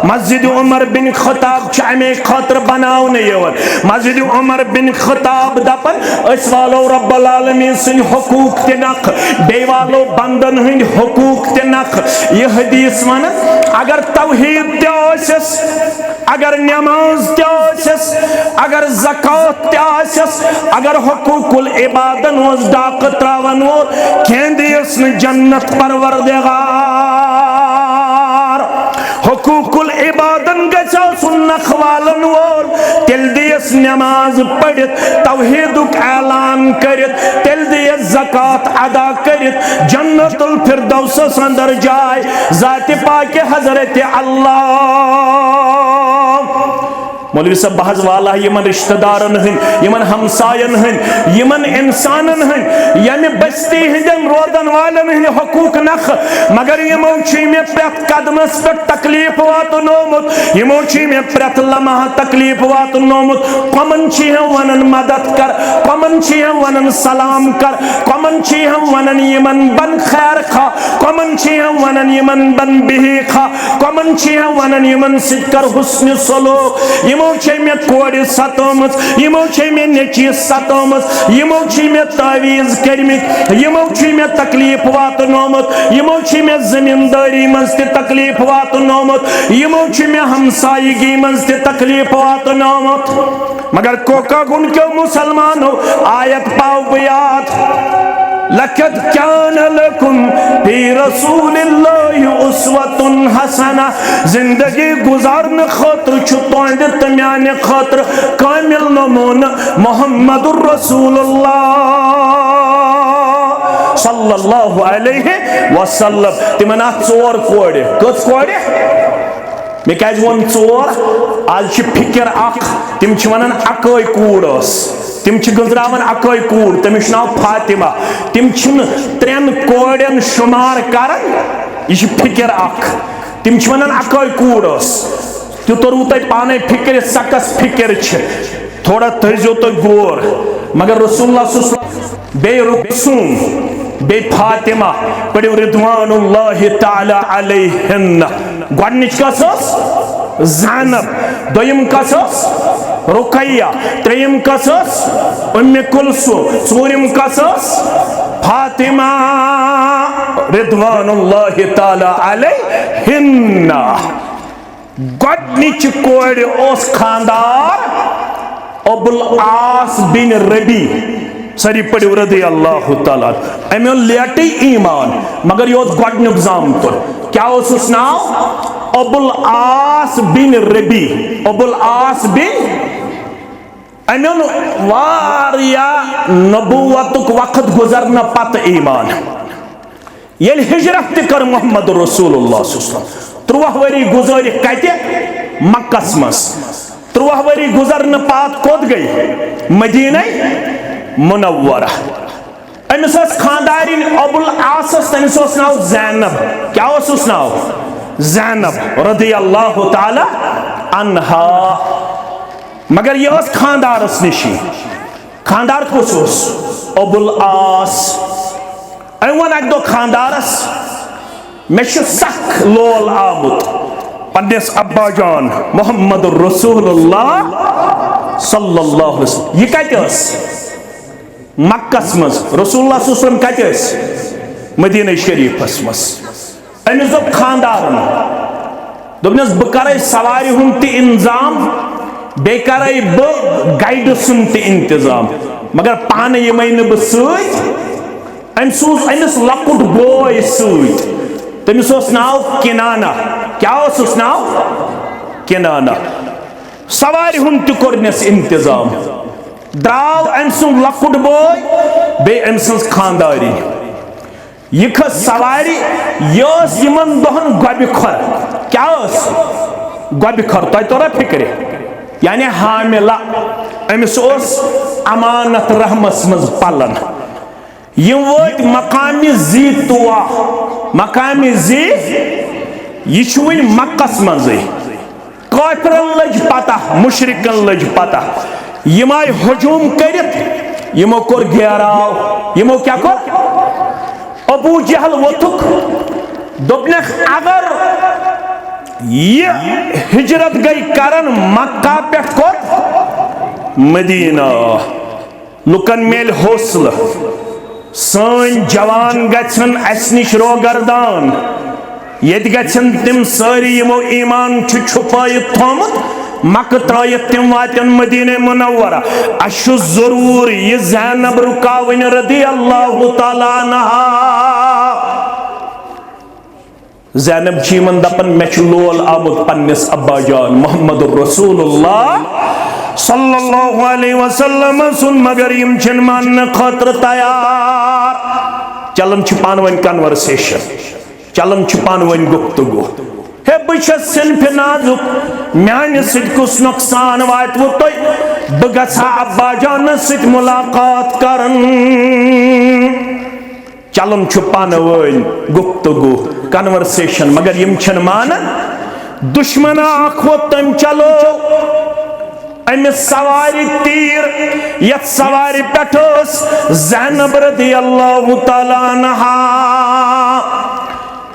मस्जिद उमर बिन खताब अमे खतर बनाने यवन मस्जिद उमर बिन खताब दपन अस वालो रब्बुल आलमीन सिन हकूक ते नख बे वालो बंदन हंद हकूक ते नख ये हदीस वन अगर तौहीद ते आसस अगर नमाज ते आसस अगर ज़कात ते आसस अगर हकूकुल इबादन वस डाक त्रावन वो खेंदियस न जन्नत परवरदिगार हकूकुल इबादन गचा सुन्नख वालन वोल तिल दियस नमाज पढ़ित तौहीदुक ऐलान करित तिल दियस ज़कात अदा करित जन्नतुल फिरदौस अंदर जाए ज़ात पाक हज़रत अल्लाह मौलवी साहब बहज वाला यमन रिश्तेदारन हन यमन हमसायन हन यमन इंसानन हन यम बस्ती हंदन रोदन वालन हन हकूक नख मगर यमो छी में प्रत कदमस पे तकलीफ वातनोमुत यमो छी में प्रत लम्हा तकलीफ वातनोमुत कमन छी हम वनन मदद कर कमन छी हम वनन सलाम कर कमन छी हम वनन यमन बन खैर खा कमन छी हम वनन यमन बन बिही खा कमन छी हम वनन यमन सिकर हुस्न सलूक यमो छे में कोड़ सतोमस यमो छे में नेची सतोमस यमो छे में तावीज करमित यमो छे में तकलीफ वातनोमुत यमो छे में जमींदारी मंस ते तकलीफ वातनोमुत यमो छे में हमसायगी मंस ते तकलीफ वातनोमुत मगर कोका गुन के मुसलमानो आयत पाव बयात लक़द कान लकुम फी रसूलिल्लाहि उस्वतुन हसना जिंदगी गुजारने खातिर छु तोंद तम्याने खातिर कामिल नमूना मोहम्मदुर रसूलुल्लाह सल्लल्लाहु अलैहि वसल्लम तिमना 4 कोड़े कस कोड़े मे क्या वन 4 आज फिक्र अख तिम वन अकई कूड़ तिम गुजरावन अकई कूड़ तमिस नाव फातिमा तिम 3 कोड़न शुमार कर यह फिक्र अख तिम वन अकई कूड़ तु तोरु तुम पाने फिक्र सकस फिक्र थोड़ा थो तुम गौर मगर रसूलुल्लाह बे रुकसूम बे फातिमा पढ़ियो रिदवानुल्लाहि ताला अलैहिन। गोडनिच कस ज़ैनब, दोयम कस रुकैया, त्रेयम कस उम्मे कुलसूम, चूरिम कस फातिमा रिदवानुल्लाहि ताला अलैहिन। गोडनिच कोड़ ओस खानदार अबुल आस बिन रबी सरी पढ़ियो रदी अल्लाह ताला। अमे लेटे ईमान मगर यो गोडनुक जामतुर क्या उस नाव अबुल आस बिन रबी। अबुल आस बिन अमे वारिया नबुवतुक वक्त गुजरना पत ईमान ये हिजरत कर मोहम्मद रसूलुल्लाह 13 वरी गुजर कत मक्कस मस। 13 वरी गुजरन पात कोत गई मदीना मुनव्वरा। अमिस खानदारिन अबुल आसस तमिस नाव ज़ैनब। क्या उस नाव ज़ैनब रदी अल्लाह ताला अन्हा। मगर यह खानदारस निशी खानदार कुछ अबुल आस। वन अक दो खानदारस मे सख लोल आमुत पन्निस अब्बा जान मोहम्मद रसूलुल्लाह सल्लल्लाहु अलैहि वसल्लम। यह कत मक्कस मज रसूलुल्लाह सल्लल्लाहु अलैहि वसल्लम कत मदीना शरीफस मज। अमिस दोप खानदारन दोपनस बह कर सवारि हुंद ति इंतजाम बे कर बह गाइड सुन ति इंतजाम मगर पान यमय न बह सत। अम सूज अमिस लकुट बोय सत तमिस नाव किनाना। क्या उस नाव किनाना। सवारि हुंद ति कोरनस इंतजाम द्राव अम सुन लकुट बोय बे अम सज खानदारी। यह खस सवारि यस यमन दोहन गोबिखर। क्या गोबिखर तह तोरा फिक्र यानी हामिला। अमिस अमानत रहमस मज पलन। यम वत मकामी जी तुआ मकामी जी यह वन मक्कस मज। काफिरन लज पता मुशरिकन लज पता यम आय हजूम करित यमो कोर घेराव। यमो क्या कोर अबू जहल वोथुक दोपनख अगर यह हिजरत गई करन मक्का पे कोत मदीना लुकन मेल हौसल सन जवान गछन अस निश रोगरदान यत गछन तिम सारी यमो ईमान छुपायित थोमुत मक्क त्रयित तिम वातन मदीना मुनव्वरा। अश जरूर यह ज़ैनब रुकावन रदी अल्लाह ताला अन्हा। ज़ैनब चीमन दपन मे लोल आमुत पन्निस अब्बा जान मोहम्मद रसूलुल्लाह सल्लल्लाहु अलैहि वसल्लम सुन मगर यम छन मान खतर तैयार। चलन पान वन कन्वर्सेशन चलन पान वन गुफ्तगू। हे बस सिनफ नाजुक मान सस नुकसान वात वो तुम बह गसा अब्बा जान सत मुलाकात करन। चलन पान वन गुफ्तगू कन्वर्सेशन मगर यम छन मानन। दुश्मन अख वो तम चलो अमिस सवारी तीर यथ सवारी पेठ ज़ैनब रदी अल्लाह ताला अन्हा।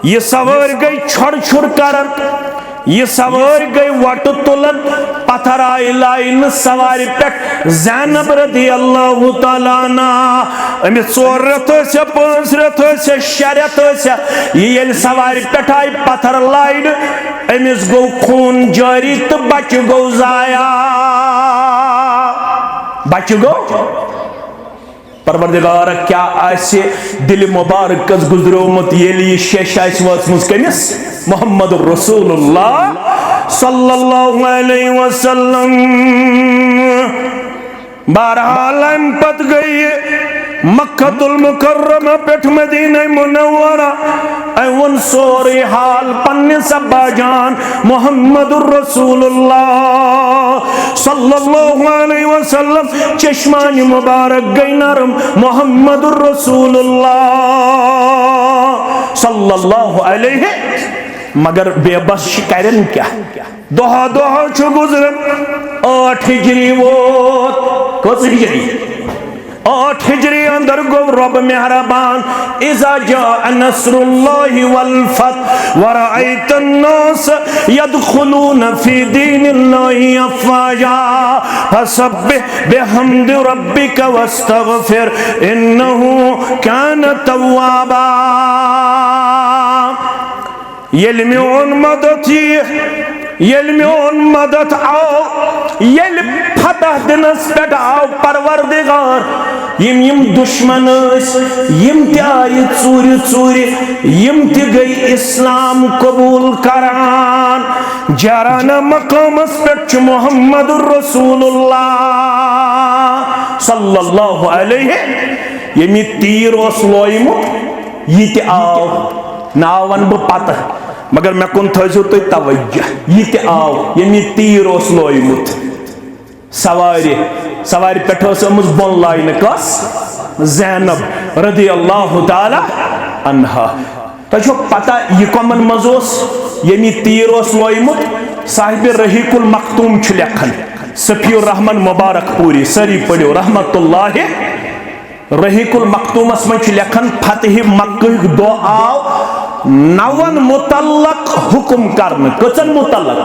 यह सवार गई छोड़ छोड़ कर यह सवार गई वट तुलन पत्थर आय लाइन सवारी पेट ज़ैनब रदी अल्लाह ताला अन्हा। अमिस 4 रेत 5 रेत 6 रेत ये सवारी पेट आय पत्थर लाइन अमिस गो खून जारी तो बच गो जाया बच गो। परवरदिगार क्या आसे दिल मुबारक गुजरोमुत ये शेष वचम कमिस मोहम्मद रसूलुल्लाह सल्लल्लाहु अलैहि वसल्लम। बहरहाल पत गई मक्कतुल मुकर्रमा पेठ मदीना मुनव्वरा। वन सोरे हाल पन्निस अब्बा जान मोहम्मद रसूलुल्लाह सल्लल्लाहु अलैहि वसल्लम चश्मानी मुबारक गई नरम मोहम्मद रसूलुल्लाह सल्लल्लाहु अलैहि। मगर बेबस करन क्या दोहा दोहा गुजरन 8 हिजरी वो कस हिजरी 8 हिजरी अंदर गो रब मेहरबान इज़ा जाअ नस्रुल्लाहि वल फतह व रअयतन नास यदखुलून फी दीनिल्लाहि अफ़वाजा फसब्बिह बिहम्दि रब्बिका वस्तगफिर इन्नहु कान तव्वाबा। येल मेन मदद येल मेन मदद आओ येल फतह दिनस पे आओ परवरदिगार यम दुश्मन यम आय चूरि चूरि यम गई इस्लाम कबूल करान जाराना मकामस पे मोहम्मद रसूलुल्लाह सल्लल्लाहु अलैहि यम तीर लोयमुत ये आओ नाव वन बह पत मगर मे कुन थो तुम तवज्जो ये आव यम तीर लोयमुत सवारी पे बोन लाइन कस ज़ैनब रज़ियल्लाहु ताला अन्हा। तुझो पता यह कमन मज यम तीर लोयमुत साहिब रहीकुल मखतूम लेखन सफीउर रहमान मुबारक पूरी सरी पढ़ो रहमतुल्लाहि रहीकुल मखतूमस मज लेखन फतह मक्का दो आव 9 मुतल्लक हुक्म करने कचन मुतल्लक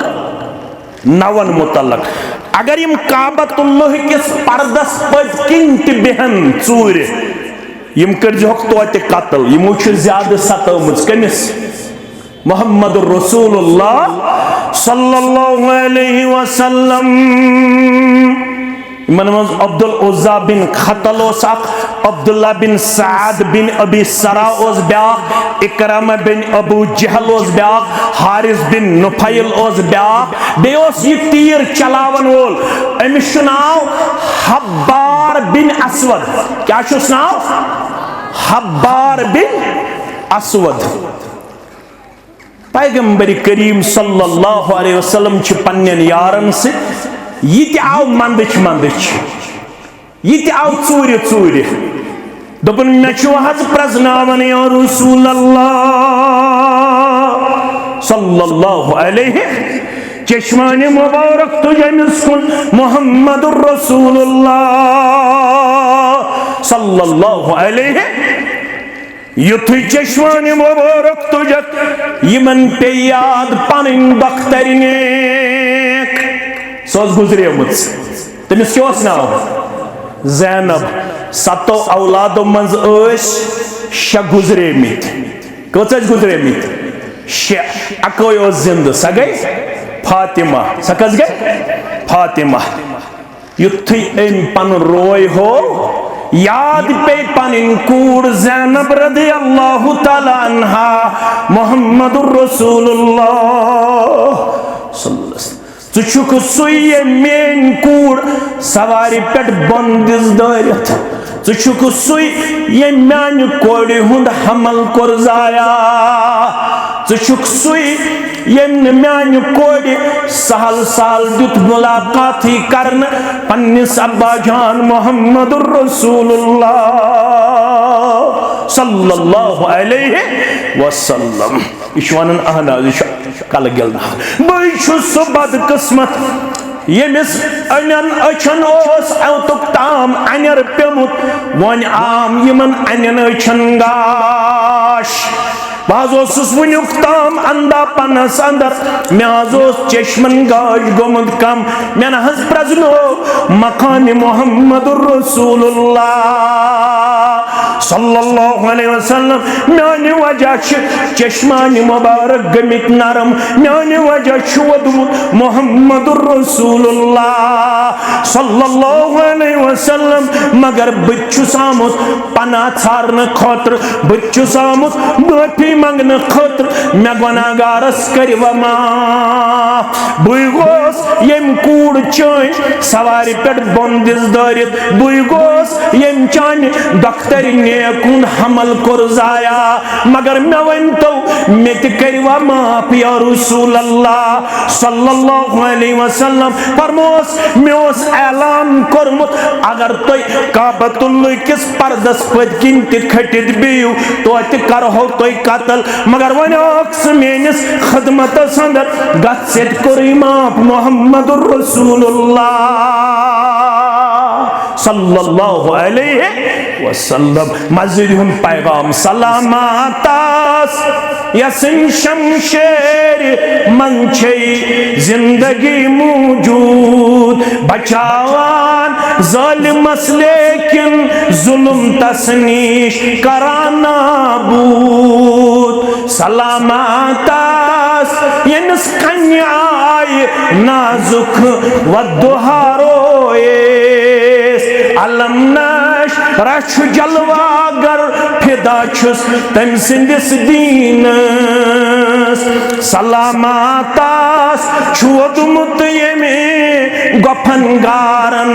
9 मुतल्लक अगर यम काबतुल्लाह किस पर्दस पद किन बेहन चूर यम करजोक तोते कत्ल यमो ज्यादा सतमज कमिस मोहम्मद रसूलुल्लाह सल्लल्लाहु अलैहि वसल्लम। अब्दुल उज़्ज़ा बिन खतल अब्दुल्ला बिन साद बिन अबी सरा ब्या इकरामा बिन अबू जहल ब्या हारिस बिन नुफैल ब्या बे यह तीर चलावन वोल अमिस नाव हब्बार बिन अस्वद क्या नाव हब्बार बिन अस्वद। पैगंबर करीम सल्लल्लाहु अलैहि वसल्लम पन्नन यारन से ये आव मंदच मंदच ये आव चूर चूर दोपन मे हज प्रजनावन या रसूल अल्लाह सल्लल्लाहु अलैहि चश्मान मुबारक तुझमिस कुन मोहम्मद रसूलुल्लाह सल्लल्लाहु अलैहि युथ चश्मान मुबारक तुझक यमन पे याद पन बख्तरने सो गुजरे तमिस क्या नाव ज़ैनब 7 औलादों मज 6 गुजरे कच गुजरे 6 अकोय जिंद स गई फातिमा स कस गई फातिमा युथ पन रोय हो याद पे पन कूड़ ज़ैनब रज़ियल्लाहु ताला अन्हा मोहम्मदुर रसूलुल्लाह चुक सुई मेन कूड़ सवारी पे बंदिस दरित चुक सुई ये मान कोड़ हुंद हमल कोर जाया चुक सुई ये मान कोड़ सहल साल दुत मुलाकात ही करन पन्निस अब्बा जान मोहम्मदुर रसूलुल्लाह सल्लल्लाहु अलैहि वसल्लम इश्वानन अहना कल गिलना बह बदकिस्मत यमिस अन अछन अवतुक ताम अनर पेमुत वन आम यमन अनन अछन गाश बहस वनुक ताम अंदा पनस अंदर मे चश्मन गाश गोमुत कम मे नज प्रजनो मकान मोहम्मदुर रसूलुल्लाह सल्लल्लाहु अलैहि वसल्लम मेन वजह चश्मान मुबारक गमित नरम मेन वजह वोदमुत मोहम्मदुर रसूलुल्लाह सल्लल्लाहु अलैहि वसल्लम मगर बचुस आमुत पना छारन खतर बचुस आमुत माफी मंगन खतर मे गुनाहगारस करव माफ बह गोस यम कूड़ चन सवारी पे बंदिस दरित बह गोस यम चान दख्तर कुन हमल कोर जाया मगर मे वन तो मे करवा माफ या रसूल अल्लाह सल्लल्लाहु अलैहि वसल्लम फरमोस मे ऐलान कोरमुत अगर तुम काबतुल्लाह किस पर्दस पद किन खटित बियु तो करो तुम कत्ल मगर वन मेनिस खदमत अंदर गत कोर माफ मोहम्मदुर रसूलुल्लाह सल्लल्लाहु अलैहि वसल्लम। मस्जिद हुन पैगाम सलामतास यसिन शमशेर मंछे जिंदगी मौजूद बचावान जालिमस लेकिन जुल्म तसनीश कराना बूद। सलामतास यनिस कन्याय नाजुक वदुहारो अलम नश रश जलवागर फिदा छुस तम सिंदिस दीनस। सलामतास छुदमुत यमे गफन गारन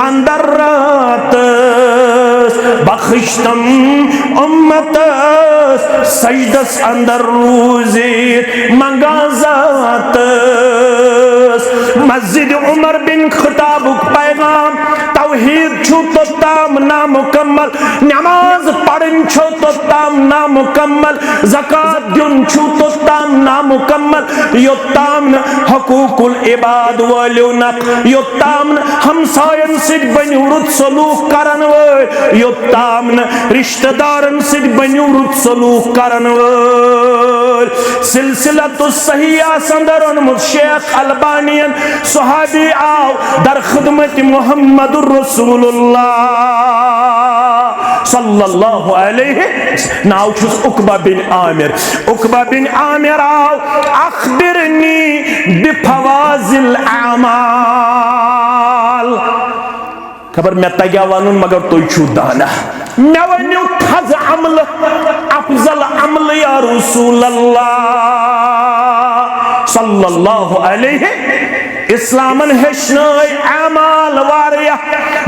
अंदर रातस बख्शतम उम्मतस सजदस अंदर रूज़ित मंगाजातस। मस्जिद उमर बिन खताबुक पैगाम तौहीद छु तो ताम नामुकम्मल, नमाज पढ़न छु तो ताम नामुकम्मल, ज़कात दुन छु तो ताम नामुकम्मल, योत्ताम हकूकुल इबाद वालियो नक, योत्ताम हमसायन सिद बन्युरुत सलूक करन वल, योत्ताम रिश्तेदारन सिद बन्युरुत सलूक करन वल। सिलसिलतुस सहीहा संदरन मुझ शेख अलबानियन सहाबी आओ दर खिदमत मुहम्मदुर रसूलुल्लाह सल्लल्लाहु अलैहि। नाउ छुस उकबा बिन आमिर। उकबा बिन आमिर आओ अखबिरनी बिफवाजिल आमाल। खबर मैं तग्या वनुन मगर तुई छु दाना। मैं वनु थज अमल अफजल अमल या रसूल अल्लाह सल्लल्लाहु अलैहि। इस्लामन हेशनाय अमाल वारिया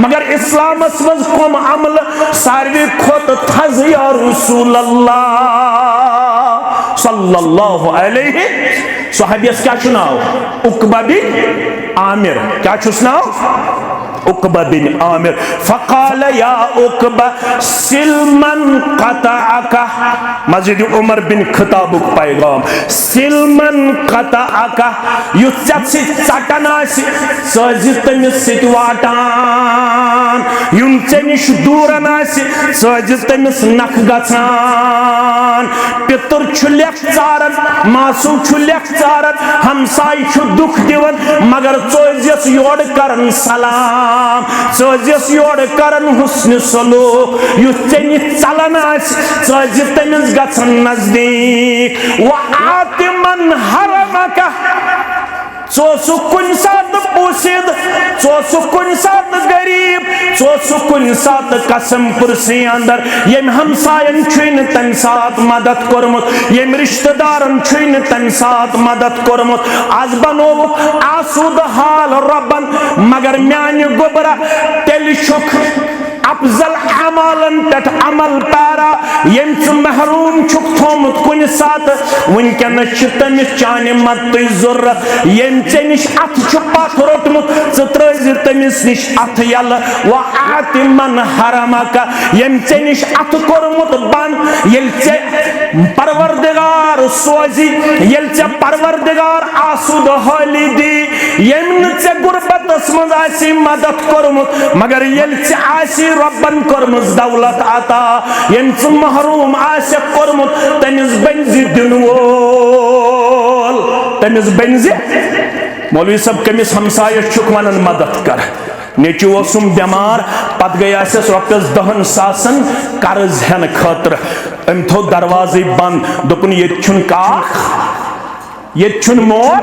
मगर इस्लामस मज कम अमल सारवी खोत थज या रसूल अल्लाह सल्लल्लाहु अलैहि। सहाबियस क्या चुनाव उकबा बिन आमिर। क्या चुनाव उकबा बिन आमिर। फ़क़ाल या उकबा सिलमन क़तअका। मस्जिद उमर बिन खताबुक पैगाम सिलमन क़तअका युत्सत सि चटन आसि सजि तमिस सित वाटान, युन चे निश दूरन आसि सजि तमिस नख गछान। पितर छु लेख चारन, मासूम छु लेख चारन, हमसाय छु दुख दिवन मगर चोजियस योड़ करन सलाम, चोजियस योड़ करन हुस्न सलूक। युस चेनि चलन आसि चोजि तमिस गछन नजदीक। व आतिमन हरमका चोसु कुन सात पोसिद, चोसु कुन सात गरीब, चोसु कुन सात कसम पुरसी अंदर यम हमसायन छुन तन सात मदद कोरमुत, यम रिश्तेदारन छुन तन सात मदद कोरमुत। आज बनो आसूद हाल रबन मगर म्यान गोबरा तेल शुख अफजल अमलन पे अमल पारा यम महरूम छुक थोमुत कुन सात वनकनस तमिस चाने मत जरूरत। यम चे निश अथ पथ रोटमुत त्र तमिस निश अथ यल। व आतिमन हरमका यम चे निश अथ कोरमुत बंद ये चे परवरदिगार सोजी, ये चे परवरदिगार आसूद हाली दी, यम चे गुरबतस मज आसी मदद कोरमुत मगर ये चे आसी रब्बन कोरमुत दौलत आता, यम चे महरूम आसे कोरमुत तमिस बंजी दिन वोल, तमिस बंजी। मौलवी सब कमिस हमसाय छुक वनन मदद कर। नेचु ओसुम बीमार पत गई रॉपियस 10 सासन कर्ज हेन खतर अम थो दरवाजे बंद दोपन ये छुन काख ये छुन मोर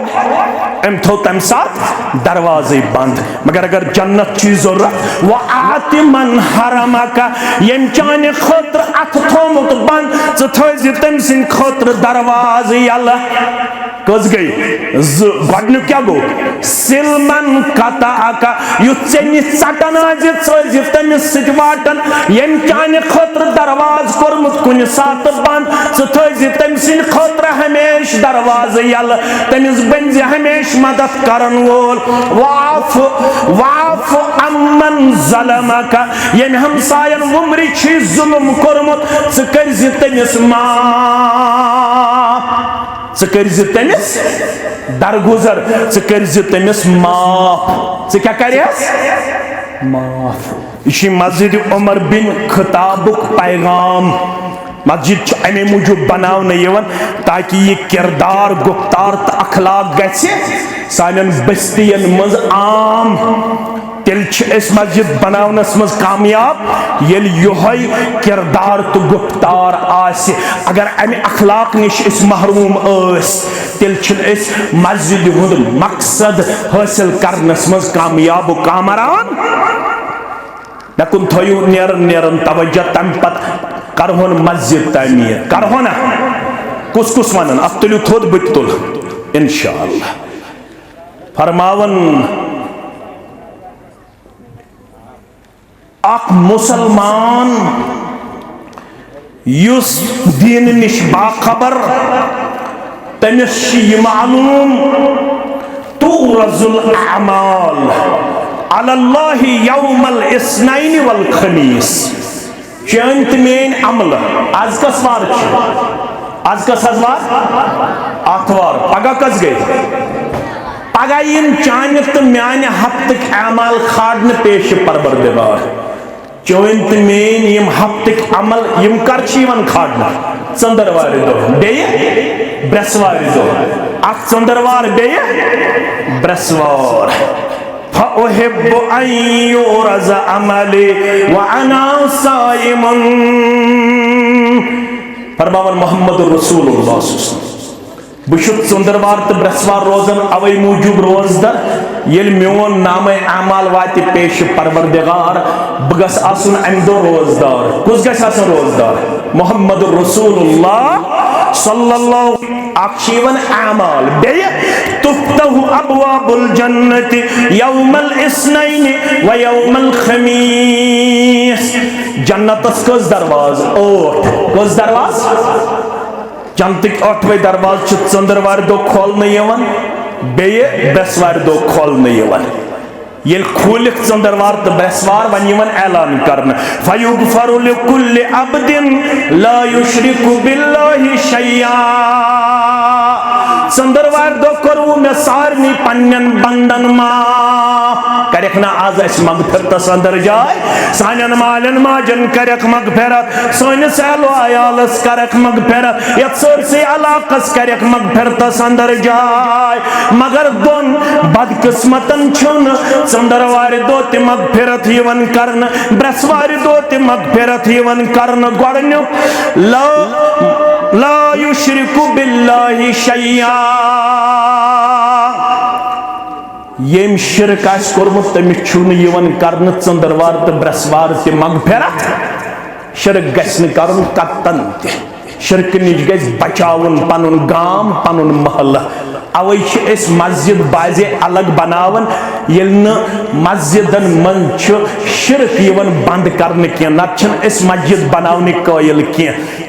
अम थो तम साथ दरवाजे बंद। मगर अगर जन्नत चीज जरूरत वो आति मन हरामा का यम चाने खतर अथ थोमुत बंद थ तम सिन खतर दरवाजे यल। कस गई गडनु क्या गो सिलमन कता आका युत्सेनि चटन आज तमिस सिट वाटन यम चाने खतर दरवाज कोरमुत कुन सात बंद थ तम सिन खतर हमेश दरवाज यल, तमिस बंज हमेश मदद करन वोल। वाफ वाफ अमन ज़लमका यम हमसायन उम्री छी जुल्म कोरमुत च करज तमिस माफ, च करज तमिस दरगुजर, च करज तमिस माफ, च क्या करियस माफ। यह मस्जिद उमर बिन खताबुक पैगाम। मस्जिद अमे मूजूब बनावन ताकि यह किरदार गुफ्तार तो अखलाक गए सान बस्तियन मज आम। तेल मस्जिद बनावनस मज कामयाब येल योहै किरदार तो गुफ्तार आस। अगर अमे अखलाक निश महरूम तेल मस्जिद हुंद मकसद हासिल करनस मज कामयाब कामरान। नकुन थो नेरन तवज्जो तम पत करहोन मस्जिद तामीर करहो ना कुस कुस वन अत तुलु थोद बत तुल इंशाअल्लाह। फरमावन अख मुसलमान युस दीन निश बाखबर तमिस मालूम तुरजुल अमाल अलल्लाहि यौमल इस्नैन वल खमीस। चंत मेन अमल आज कस वार आज कस वार आथवार पगह कस गई पगह इन चान तो म्यान हफ्त अमाल खाड़न पेश परवरदिगार। चौंत मेन यम हफ्त अमल यम कर खाड़न चंदरवार दो बे ब्रसवार दो अख चंदरवार बे ब्रसवार। फ़अुहिब्बु अन युरज़ अमली व अना साइमुन। फरमावन मोहम्मद रसूलुल्लाह बुश चंदरवार तो ब्रसवार रोजन अवै मूजूब रोजदर येल मोन नाम अमाल वात पेश परवरदिगार बह गस आसुन अमि दो रोजदार। कुस गस आसन रोजदार मोहम्मद रसूलुल्लाह सल्लल्लाहु अक्षीवन अमाल बे तुफ्तहु अबवाबुल जन्नति यौमल इस्नैन व यौमल खमीस। जन्नतस कस दरवाज ओठ कस दरवाज जन्नत ओठवे दरवाज चंदरवार दो खोलने यवन बे ब्रसवार दो खोलने यवन। ये खोलिक चंदरवार तो ब्रसवार वन यवन ऐलान करना फयुगफरु लिकुल्लि अब्दिन ला युश्रिकु बिल्लाहि शैया। चंदरवार दो करू मे सारनी पन्नन बंदन माफ करक ना आज अस मगफिरतस अंदर जाए सानन मालन माजन करक मगफिरत सानिस अहलो अयालस करक मगफिरत यत सरसे अलाकस करक मगफिरतस अंदर जाए। मगर दोन बदकिस्मतन छुन चंदरवार दो ते मगफिरत यवन करन ब्रसवार दो ते मगफिरत यवन करन। गोडन्यु ला युश्रिकु बिल्लाहि शैया। येम शिरक आस कोरमुत तमिस छुन यवन करन चंदरवार तो ब्रसवार ते मगफिरत। शिरक गस न करन कतन ते शिरक निश गस बचावन पनुन गाम पनुन महल। अवै मस्जिद बाजे अलग बनावन येल न मस्जिदन मन शिरक यवन बंद करने के नत मस्जिद बनावने कायल के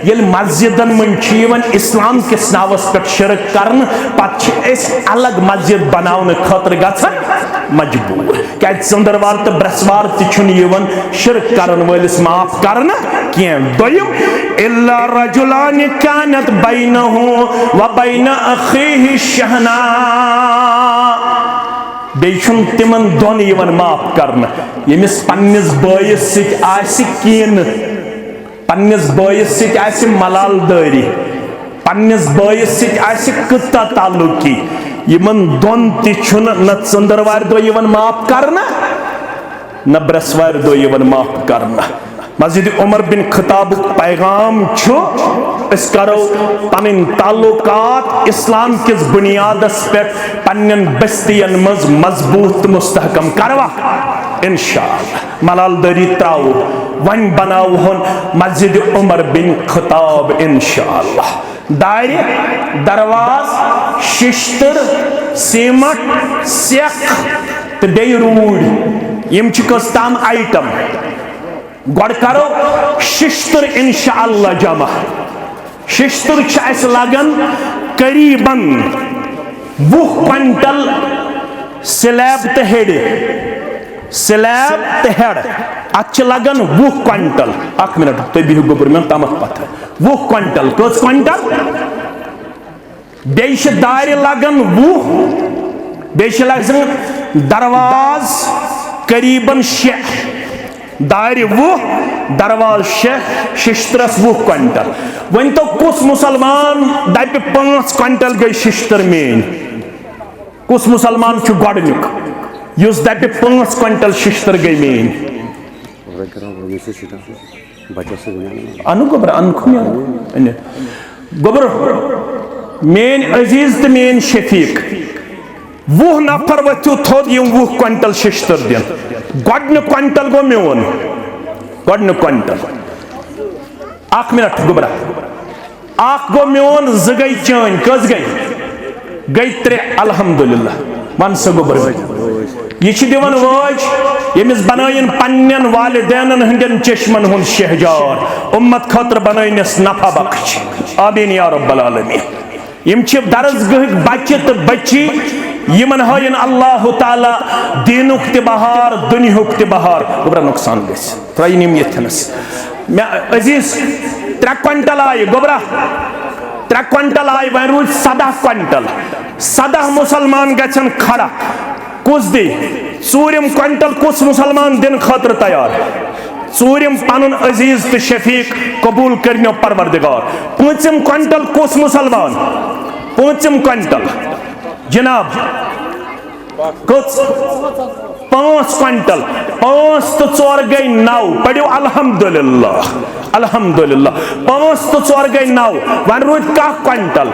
येल मस्जिदन मन यवन इस्लाम किस नावस पे शिरक करन पत अलग मस्जिद बनावने खतर गछन मजबूर। क्या चंदरवार तो ब्रसवार तुन यवन शिरक करन वलिस माफ करन के। दोयम इल्ला रजुलान कानत बैनहु व बैन अखीहि शहना। बेचुन तिमन दोन यवन माफ करना यमिस पन्निस बायस सित आसि कीन पन्निस बायस सित आसि मलाल दारी पन्निस बायस सित आसि कत्ता ताल्लुकी यमन दोन तिछुन न चंदरवार दो यवन माफ करना न ब्रसवार दो यवन माफ करना। मस्जिद उमर बिन खताब पैगाम इस करो पन ताल्लुकात इस्लाम किस बुनियादस पे पन्न बस्तियन मज मजबूत मुस्तहकम करवा इंशाअल्लाह। मलाल दरी त्राओ वन बनाओ हन मस्जिद उमर बिन खताब इंशाअल्लाह। दायरे दरवाज शिश्तर सीमट सेख तो बे रूड यम कस तम आइटम गोड करो शिश्तर इंशाअल्लाह जमा। शिश्तर लगन करीबन 20 क्विंटल स्लैब तो हेड स्लैब तो हेड अत लगन 20 क्विंटल। 1 मिनट तुम बिहु गोबर में तमक पथ 20 क्विंटल कस क्विंटल बे दार लगन 20 बे लगन दरवाज करीबन 6 दार 20 दरवाज 6 शिश्तरस 20 क्विंटल वन तो कुस मुसलमान दप 5 क्विंटल गई शिश्तर मेन कुस मुसलमान गोडनुक युस दप 5 क्विंटल शिश्तर गई मेन अनु गोबर गोबर मेन अजीज तो मेन शफीक 20 नफर वथु थोद 20 क्विंटल शिश्तर दिन गोडन क्विंटल गो मेन गोडन क्विंटल 1 मिनट गोबरा 1 गो मेन 2 गई चान कस गई 3 अल्हम्दुलिल्लाह वन सा गोबर यह दिवन वाज यमिस बनायन पन्न वालिदैन हंदन चश्मन हुन शहजार उम्मत खतर बनायनस नफा बख्श आमीन या रब्बल आलमीन यम छ दरसगाह बच्चे तो बच्ची यमन हायन अल्लाह ताला दीनुक ते बहार दुनियुक ते बहार गोबरा नुकसान गस त्रयनिम यथनस अजीज 3 क्विंटल आय गोबरा 3 क्विंटल आय वन रूज 17 क्विंटल 17 मुसलमान गछन खड़ा कुस दे 4 क्विंटल कुस मुसलमान दिन खतर तैयार 4 पनुन अजीज तो शफीक कबूल करनो परवरदिगार 5 क्विंटल कुस मुसलमान 5 क्विंटल जनाब कुछ 5 क्विंटल 5 तो 4 गई 9 पढ़ो अल्हम्दुलिल्लाह अल्हम्दुलिल्लाह 5 तो 4 गई 9 वन रूद 1 क्विंटल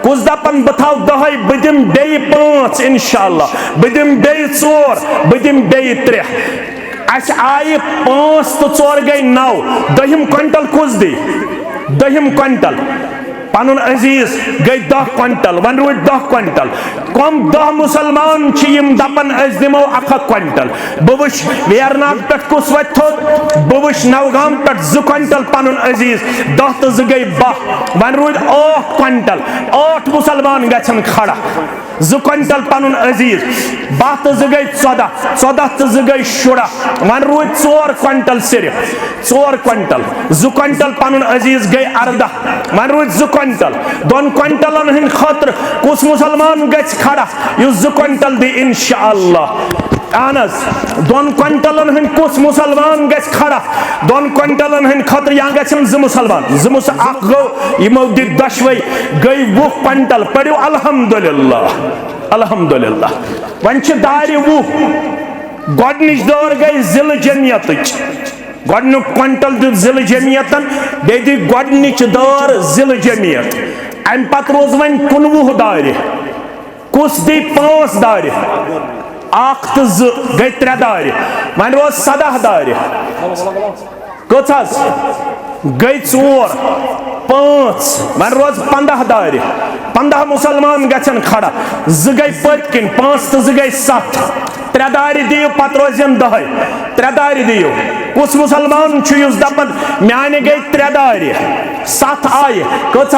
कुछ दपन बताओ 10 बदिम बे 5 इंशाअल्लाह बदिम बे 4 बदिम बे 3 अस आय 5 तो 4 गई 9 10 क्विंटल कुछ दे 10 क्विंटल पनुन अजीज गई 10 क्विंटल वन रूद 10 क्विंटल कम 10 मुसलमान यम दपन दिमो 1 क्विंटल बवुश वेरनाग पे कुस वो बवुश नवगाम पे 2 क्विंटल पनुन अजीज 10 तो 2 गई 12 वन रूद 8 क्विंटल 8 मुसलमान गछन खड़ा 2 क्विंटल पनुन अजीज 12 तो 2 गई 14 14 तो 2 गई 16 वन रूद 4 क्विंटल सिर्फ 4 क्विंटल 2 क्विंटल पनुन अजीज गई 18 वन रूद 2 क्विंटल 2 क्विंटलन हिंद खतर कुस मुसलमान गछ खड़ा युस 2 क्विंटल दे इंशाअल्लाह अनस 2 क्विंटलन हिंद कुस मुसलमान गछ खड़ा 2 क्विंटलन हिंद खतर या गछन 2 मुसलमान 2 मुस 1 गो यमो दि 10 गई 20 क्विंटल पढ़ो अल्हम्दुलिल्लाह अल्हम्दुलिल्लाह वन छ दार 20 गोडनिश दौर गई जिल जमियत गोडनु क्विंटल दि जिल जमियतन बे दि गोडनिच दौर जिल जमियत अम पत रोज वन 19 दार कुस दी 5 दार 1 तो 2 गई 3 दार वन रोज 17 दार कस गई 4 5 वन रोज 15 दार 15 मुसलमान गछन खड़ा 2 गई पत्किन 5 तो 2 गई 7 3 दार दियो पत रोजन 10 3 दार दियो कुस मुसलमान युस दपन माने गई 3 दार 7 आय कस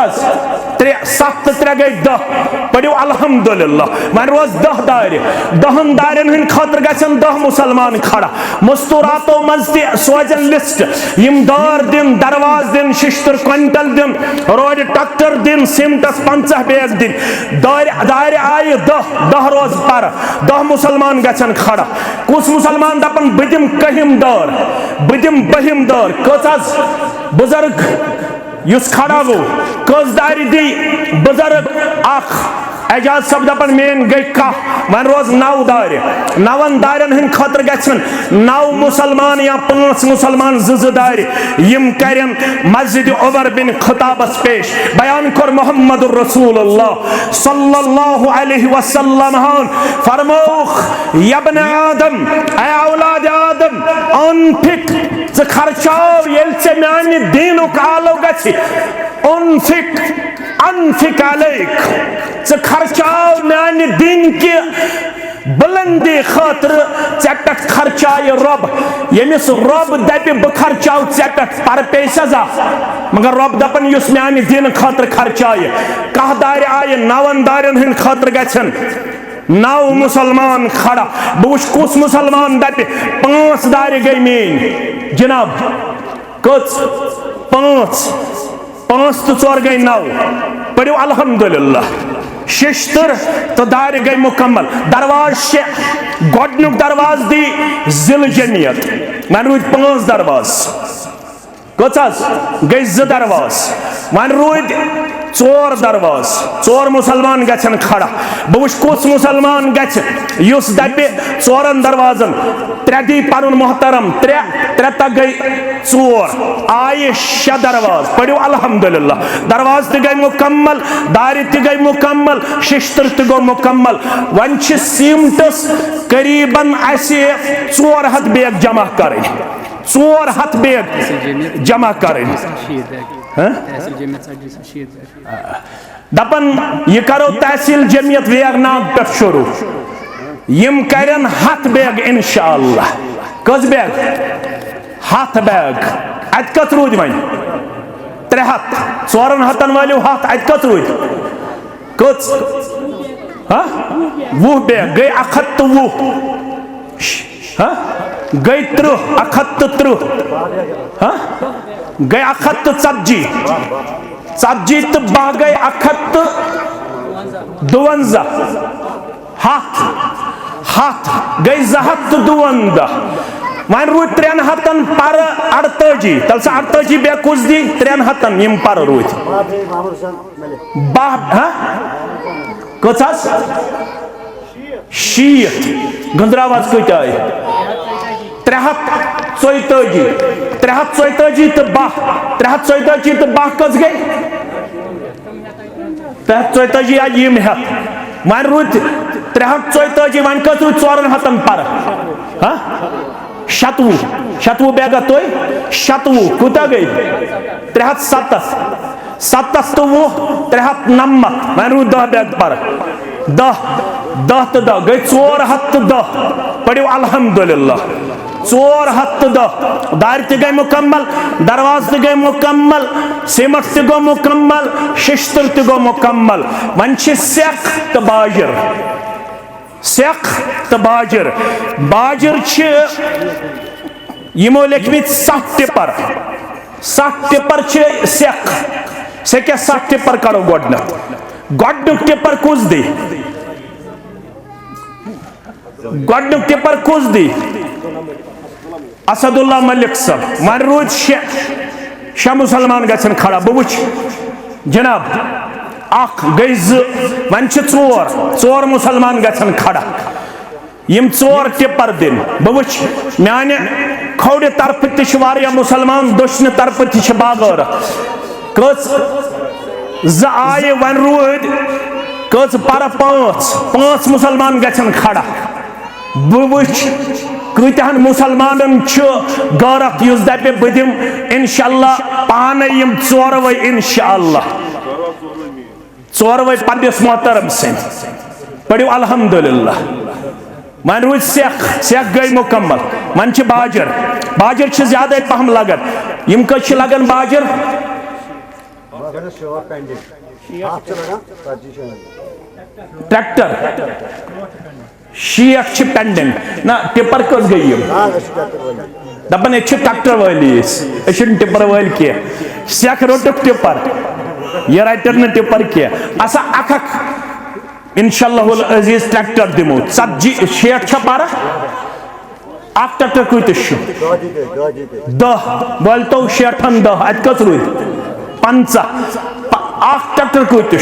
7 तो 3 गई 10 पढ़ो अल्हम्दुलिल्लाह वन रोज 10 दार 10 दारन हिंद खतर गछन 10 मुसलमान खड़ा मस्तूरातो मज सोजन लिस्ट यम दार दिन दरवाज दिन शिश्तर क्विंटल दिन रोड ट्रैक्टर दिन सिमटस 50 बैग दिन दार आय 10 रोज पर 10 मुसलमान गछन खड़ा कुस मुसलमान दपन बदिम कहिम दार बदिम बहिम दार कस बुजुर्ग युस खड़ा गो कस दार दी बुजुर्ग 1 एजाज सब दपन मेन गई 1 वन रोज 9 दार 9 दारन हिंद खतर गछन 9 मुसलमान या 5 मुसलमान 2 दार यम करन मस्जिद उमर बिन खताबस पेश बयान कर मोहम्मदुर रसूलुल्लाह सल्लल्लाहु अलैहि वसल्लम फरमौख या इब्न आदम ऐ औलाद आदम अनफिक ज खर्चाव येल से माने दीनुक आलो गछि अनफिक अनफिक अलैक ज खर्चाव माने दिन के बुलंदी खातर पे खर्चाय रब यमिस रब दप बह खर्चाव पे पर पे सजा मगर रब दपन युस माने दिन खातर खर्चाय 1 दार आय 9 दारन हिंद खातर गछन 9 मुसलमान खड़ा बुश कुस मुसलमान दप 5 दार गई मेन जनाब कस 5 तो 4 गई 9 पढ़ो अल्हम्दुलिल्लाह शिश्तर तो दार गई मुकम्मल दरवाज शे गोडनुक दरवाज दी जिल जमियत वन रूद 5 दरवाज कस गई 2 दरवाज वन रूद 4 दरवाज 4 मुसलमान गन खड़ा बह वुच कुस मुसलमान गुस दपे 4 दरवाजन 3 दी पन मोहतरम 3 तक गई 4 आये 6 दरवाज पढ़ो अल्हम्दुलिल्लाह दरवाज त गई मुकम्मल दार त गई मुकम्मल शिश्तर त गो मुकम्मल वन सीमटस करीबन 400 बैग जमा कर 400 बैग जमा कर दपन यह करो तहसील जमियत वेगनाग पे शुरू यम करन 100 बैग इंशाअल्लाह कस बैग 100 बैग अत कत रूद वन 300 400 वालों 100 अत कत रूद कस 20 बैग गई 120 गई 30 130 गई 140 तो 10 गई 152 हथ गई 252 वन रूद 300 पर 48 तल से 48 बे कुछ दी 300 यम पर रूद कस 60 गंदरावाज कत आय 342 342 तो 10 342 तो 10 कस गई 342 आज यम हेत वन रूद 342 वन कस रूद 400 पर शतवु बैग तो 100 कुत गई 370 7 तो 390 वन रूद 10 बैग पर 10 तो 10 गई 410 पढ़ो अल्हम्दुलिल्लाह 410 दार त गई मुकम्मल दरवाज त गई मुकम्मल सिमट त गो मुकम्मल शिश्तर त गो मुकम्मल वन सेख तो बाजर सेख तो बाजर बाजर यमो लिखमित 60 टिपर सेख से क्या 60 टिपर करो गोडनुक टिपर कुछ दी गोडनुक टिपर कुछ दी असदुल्ला मलिक सब वन रूद 6 मुसलमान गन खड़ा बह वुच जनाब 1 गई 2 वन 4 मुसलमान गन खड़ा यम 4 टिपर दिन बह वुच माने खोड़ तरफ तह मुसलमान दुश्न तरफ तह बागर कस 2 आये वन रूद कस पर 5 मुसलमान गन खड़ा बह वुच कतहन मुसलमान गौरत युस दपे बह दिम इंशाअल्लाह पान यम 4 वै इंशाअल्लाह 4 वै पन्निस मोहतरम से पढ़ो अल्हम्दुलिल्लाह वन रूद सेख गई मुकम्मल वन बाजर ज्यादा पहम लगन यम कस लगन बाजर ट्रैक्टर 60 पेंडिंग ना टिपर कस गई दपन ये ट्रैक्टर वाली टिपर वाल कह सेख रोटुक टिपर यह रटन न टिपर कह असा अख इंशाअल्लाहुल अजीज ट्रैक्टर दिमो 60 पर 1 ट्रैक्टर कत 10 बोल तो 60 10 अत कस रूद 50 1 ट्रैक्टर कत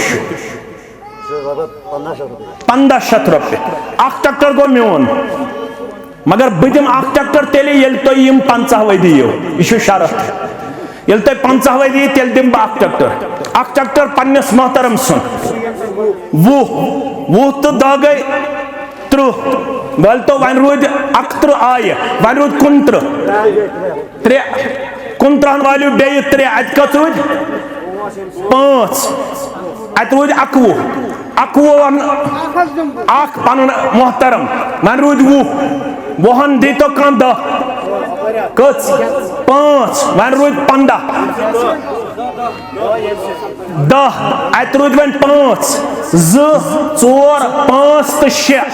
1500 रुपये 1 ट्रैक्टर गो मोन मगर बह दिम 1 ट्रैक्टर तेल तुम यम 50 वै दियो यह शरत ये तुम 50 वै दी तेल दिम बह 1 ट्रैक्टर पन्निस मोहतरम सुन 20 तो 10 गई 30 बोल तो वन रूद 31 आये वन रूद 29 वालू बे 3 अत कत रूद 5 अत रूद 21 पन मोहतरम वन रूद 20 दी तो कम 10 कस 5 वन रूद 15 10 अत रूद वन 5 2 4 5 तो 6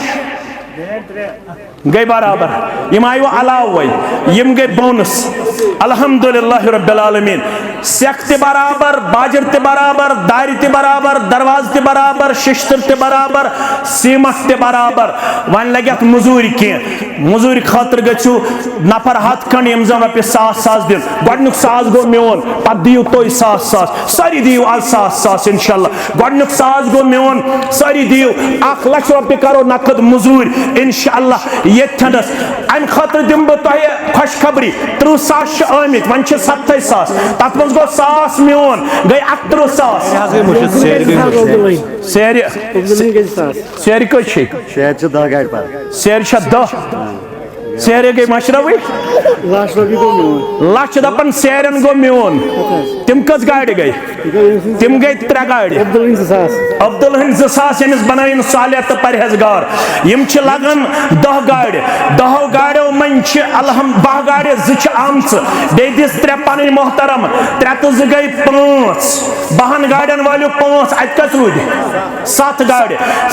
गई बराबर यम आय अलाव यम गई बोनस अल्हम्दुलिल्लाह रब्बिल आलमीन सेख ते बराबर बाजर ते बराबर दार ते बराबर दरवाज ते बराबर शिश्तर ते बराबर सीमट ते बराबर वन लगे मजूर कह मजूर खातर गु नफर हथ खंड यम जन रपे 100 दिन गोडनुक 100 गो मोन पत दियो तुम 100 सारी दियो आज 100 इंशाल्लाह गोडनुक 100 गो मोन सारी दियो 1 लाख रपे करो नकद मजूर इंशाल्लाह यथनस अम खातर दिम बह तुह खुशखबरी 30,000 आमित वन 70,000 तथ मज गो 100 मोन गई 31,000 सेर कह सेर 10 सेरे गई मशरवी लक्ष दपन सेरन गो मोन तिम कस गाड़ गई तिम गई 3 गाड़ अब्दुल हन 2,000 यमिस बन सालिया तो परहेजगार यम लगन 10 गाड़ 10 गाड़ो मन 12 गाड़ 2 आमच बे दिस 3 पन मोहतरम 3 तो 2 गई 5 12 गाड़न वालो 5 अत कत रूद 7 गाड़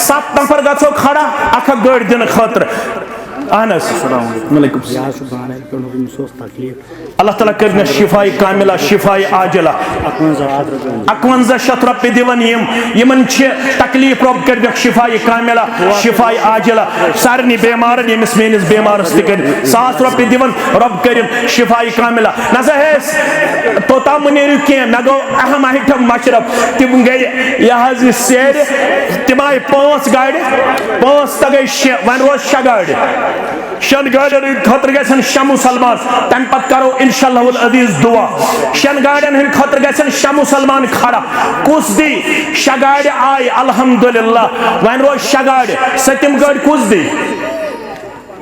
7 नफर गो खड़ा अख गाड़ दिन खतर अहनस अल्लाह ताला कर शिफाई कामिला शिफाई आजिला 51 रपे दिवन यमन तकलीफ रब कर शिफाई कामिला शिफाई आजिला सारे बेमारन यमिस मेनिस बेमारस कर 100 रपे दिवन रब कर शिफाई कामिला नसा है तोता मुनेर कह मे गो अहम आइटम मशरफ तिम गई यह सेर तिम आय 5 गाड़ 5 तो गई 6 वन रोज 6 गाड़ 6 गाड़न खतर गन 6 मुसलमान तम पत करो इंशाअल्लाह अजीज दुआ 6 गाड़न हंद खतर गन 6 मुसलमान खड़ा कुस दी 6 गाड़ आय अल्हम्दुलिल्लाह वन रोज 6 गाड़ 7 गाड़ कुस दी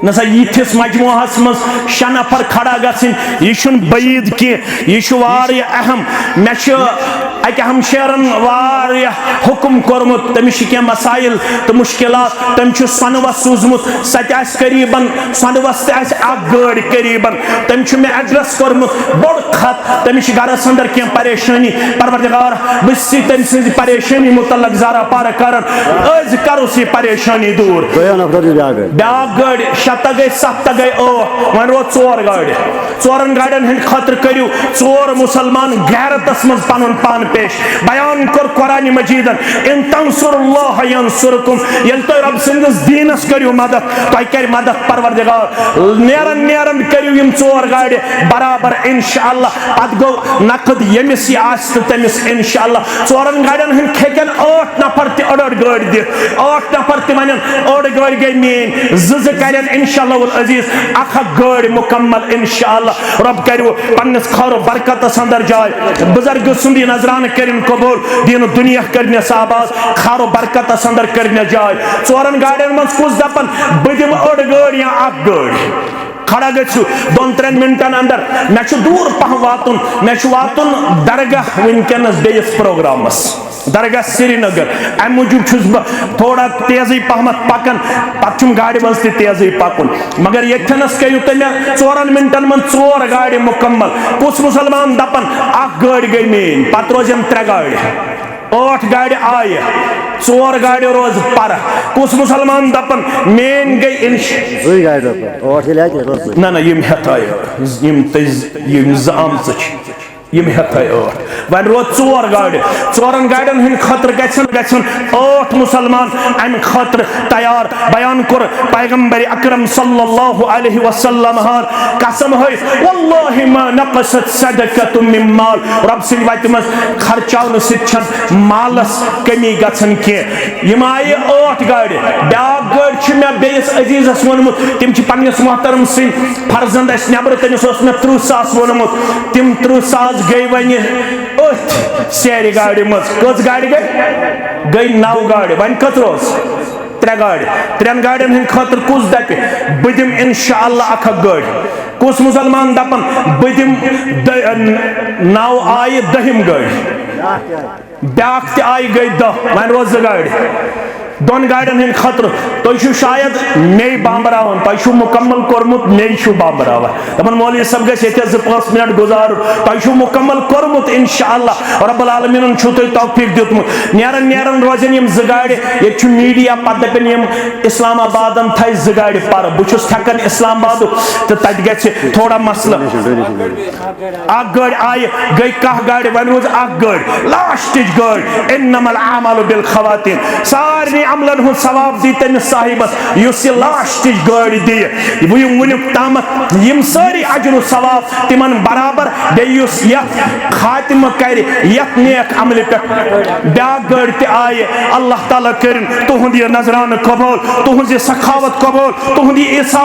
नसा यिथिस मजमुहस मज 6 नफर खड़ा गन यह बईद कह यह अहम मे अक हमशेरन हुक्म कोर्मुत तमिस कह मसाइल तो मुश्किलात तम सोनवस सूजमुत सत करीबन सोनवस गाड़ करीबन तम मे एड्रेस कोर्मुत बोड़ खत तमिस गरस अंदर कह परेशानी परवरदिगार बस तम सज परेशानी मुतलक ज़रा पार कर करो सी परेशानी दूर ब्याक गाड़ 6 गई 7 गई 8 वन रो 4 गाड़ 4 गाड़न हंद खतर करू 4 मुसलमान गैरतस मज पन पान पेश बयान कर कुरान मजीदन इन तंसुरुल्लाह यंसुरकुम यल तो रब सिंदस दीनस करियो मदद तो कर मदद परवरदिगार नेरन नेरन करियो यम 4 गाड़ बराबर इंशाअल्लाह पत गो नकद यमिस आस तमिस इंशाअल्लाह 4 गाड़न हंद खेकन 8 नफर ते अड़ गाड़ दि 8 नफर ते वनन अड़ गाड़ गई मेन ज करन इंशाअल्लाह अजीज अख गाड़ मुकम्मल इंशाअल्लाह रब करियो पन्नस खारो बरकत अंदर जाय बुजुर्ग सुंदी नजरान करिन कबूल दीन दुनिया करने आबाद खारो बरकत अंदर करने जाय 4 गाड़न मज कुस दपन बदिम अड़ गाड़ या 1 गाड़ खड़ा गु 2-3 मिनटन अंदर मे दूर पह वातुन मे वातुन दरगाह वनकस बेस प्रोग्रामस दरगाह श्रीनगर अम मूजूब थोड़ा तेजी पहमत पकन पे गाड़ मज तेजी पकुन मगर यथनस करू तुम 4 मिनटन मन 4 गाड़ मुकम्मल कुछ मुसलमान दपन 1 गाड़ गई मेन पत रोजन 3 गाड़ 8 गाड़ आय 4 गाड़ रोज पर कुछ मुसलमान दपन मेन गई ना ना यम हेत आय यम आमच यम हेत वन रो 4 गाड़ 4 गाड़न हंद खतर गन 8 मुसलमान अम खतर तैयार बयान कर पैगंबर अकरम सल्लल्लाहु अलैहि वसल्लम कसम है वल्लाहि मा नक़सत सदक़तु मिन माल रब सिंह वत मज खर्चावन सित मालस कमी गछन के यम आय 8 गाड़ ब्याक गाड़ मे बेस अजीजस वोनमुत तिम पन्नस मोहतरम सिंह फर्जंद अस नबर तमिस मे 30,000 वोनमुत तिम 30,000 गई वन सेर गाड़ मज कस गाड़ गई 9 गाड़ वन कत रोज 3 गाड़ 3 गाड़न हंद खतर कुस दप बदिम इंशाअल्लाह 1 गाड़ कुछ मुसलमान दपन बदिम 9 आय 10 गाड़ ब्याक आय गई 10 वन रोज 2 गाड़ दोन गाड़ियन हंद खतर तुम शायद मे बामरावन तुम मुकम्मल कोर्मुत मे बामरावन दपान मौलवी सब गए 2-5 मिनट गुजार तुम मुकम्मल कोर्मुत इंशाअल्लाह रब्बुल आलमीन तुम तौफीक दितमुत नेरन नेरन रोजन यम ज गाड़ी ये मीडिया पे दपन यम इस्लामाबाद थ ज गाड़ी पर बहुत थकान इस्लामाबाद तो तत ग थोड़ा मसला गाड़ी आय गई कह गाड़ी वन रोज गाड़ी लास्ट गाड़ी इन्नमल आमालु बिल खवातीन सारे अमलन हूँ सवाब दी तमिस साहिबस युस लास्ट गाड़ी दी वुनुक तम यम सारी अजर सवाब तिमन बराबर बेयुस खातिम कर यथ नेक अमल पे ब्या गाड़ी ते आय अल्लाह ताला कर तुहद नजरान कबूल तुहद सखावत कबूल तुहद ईसा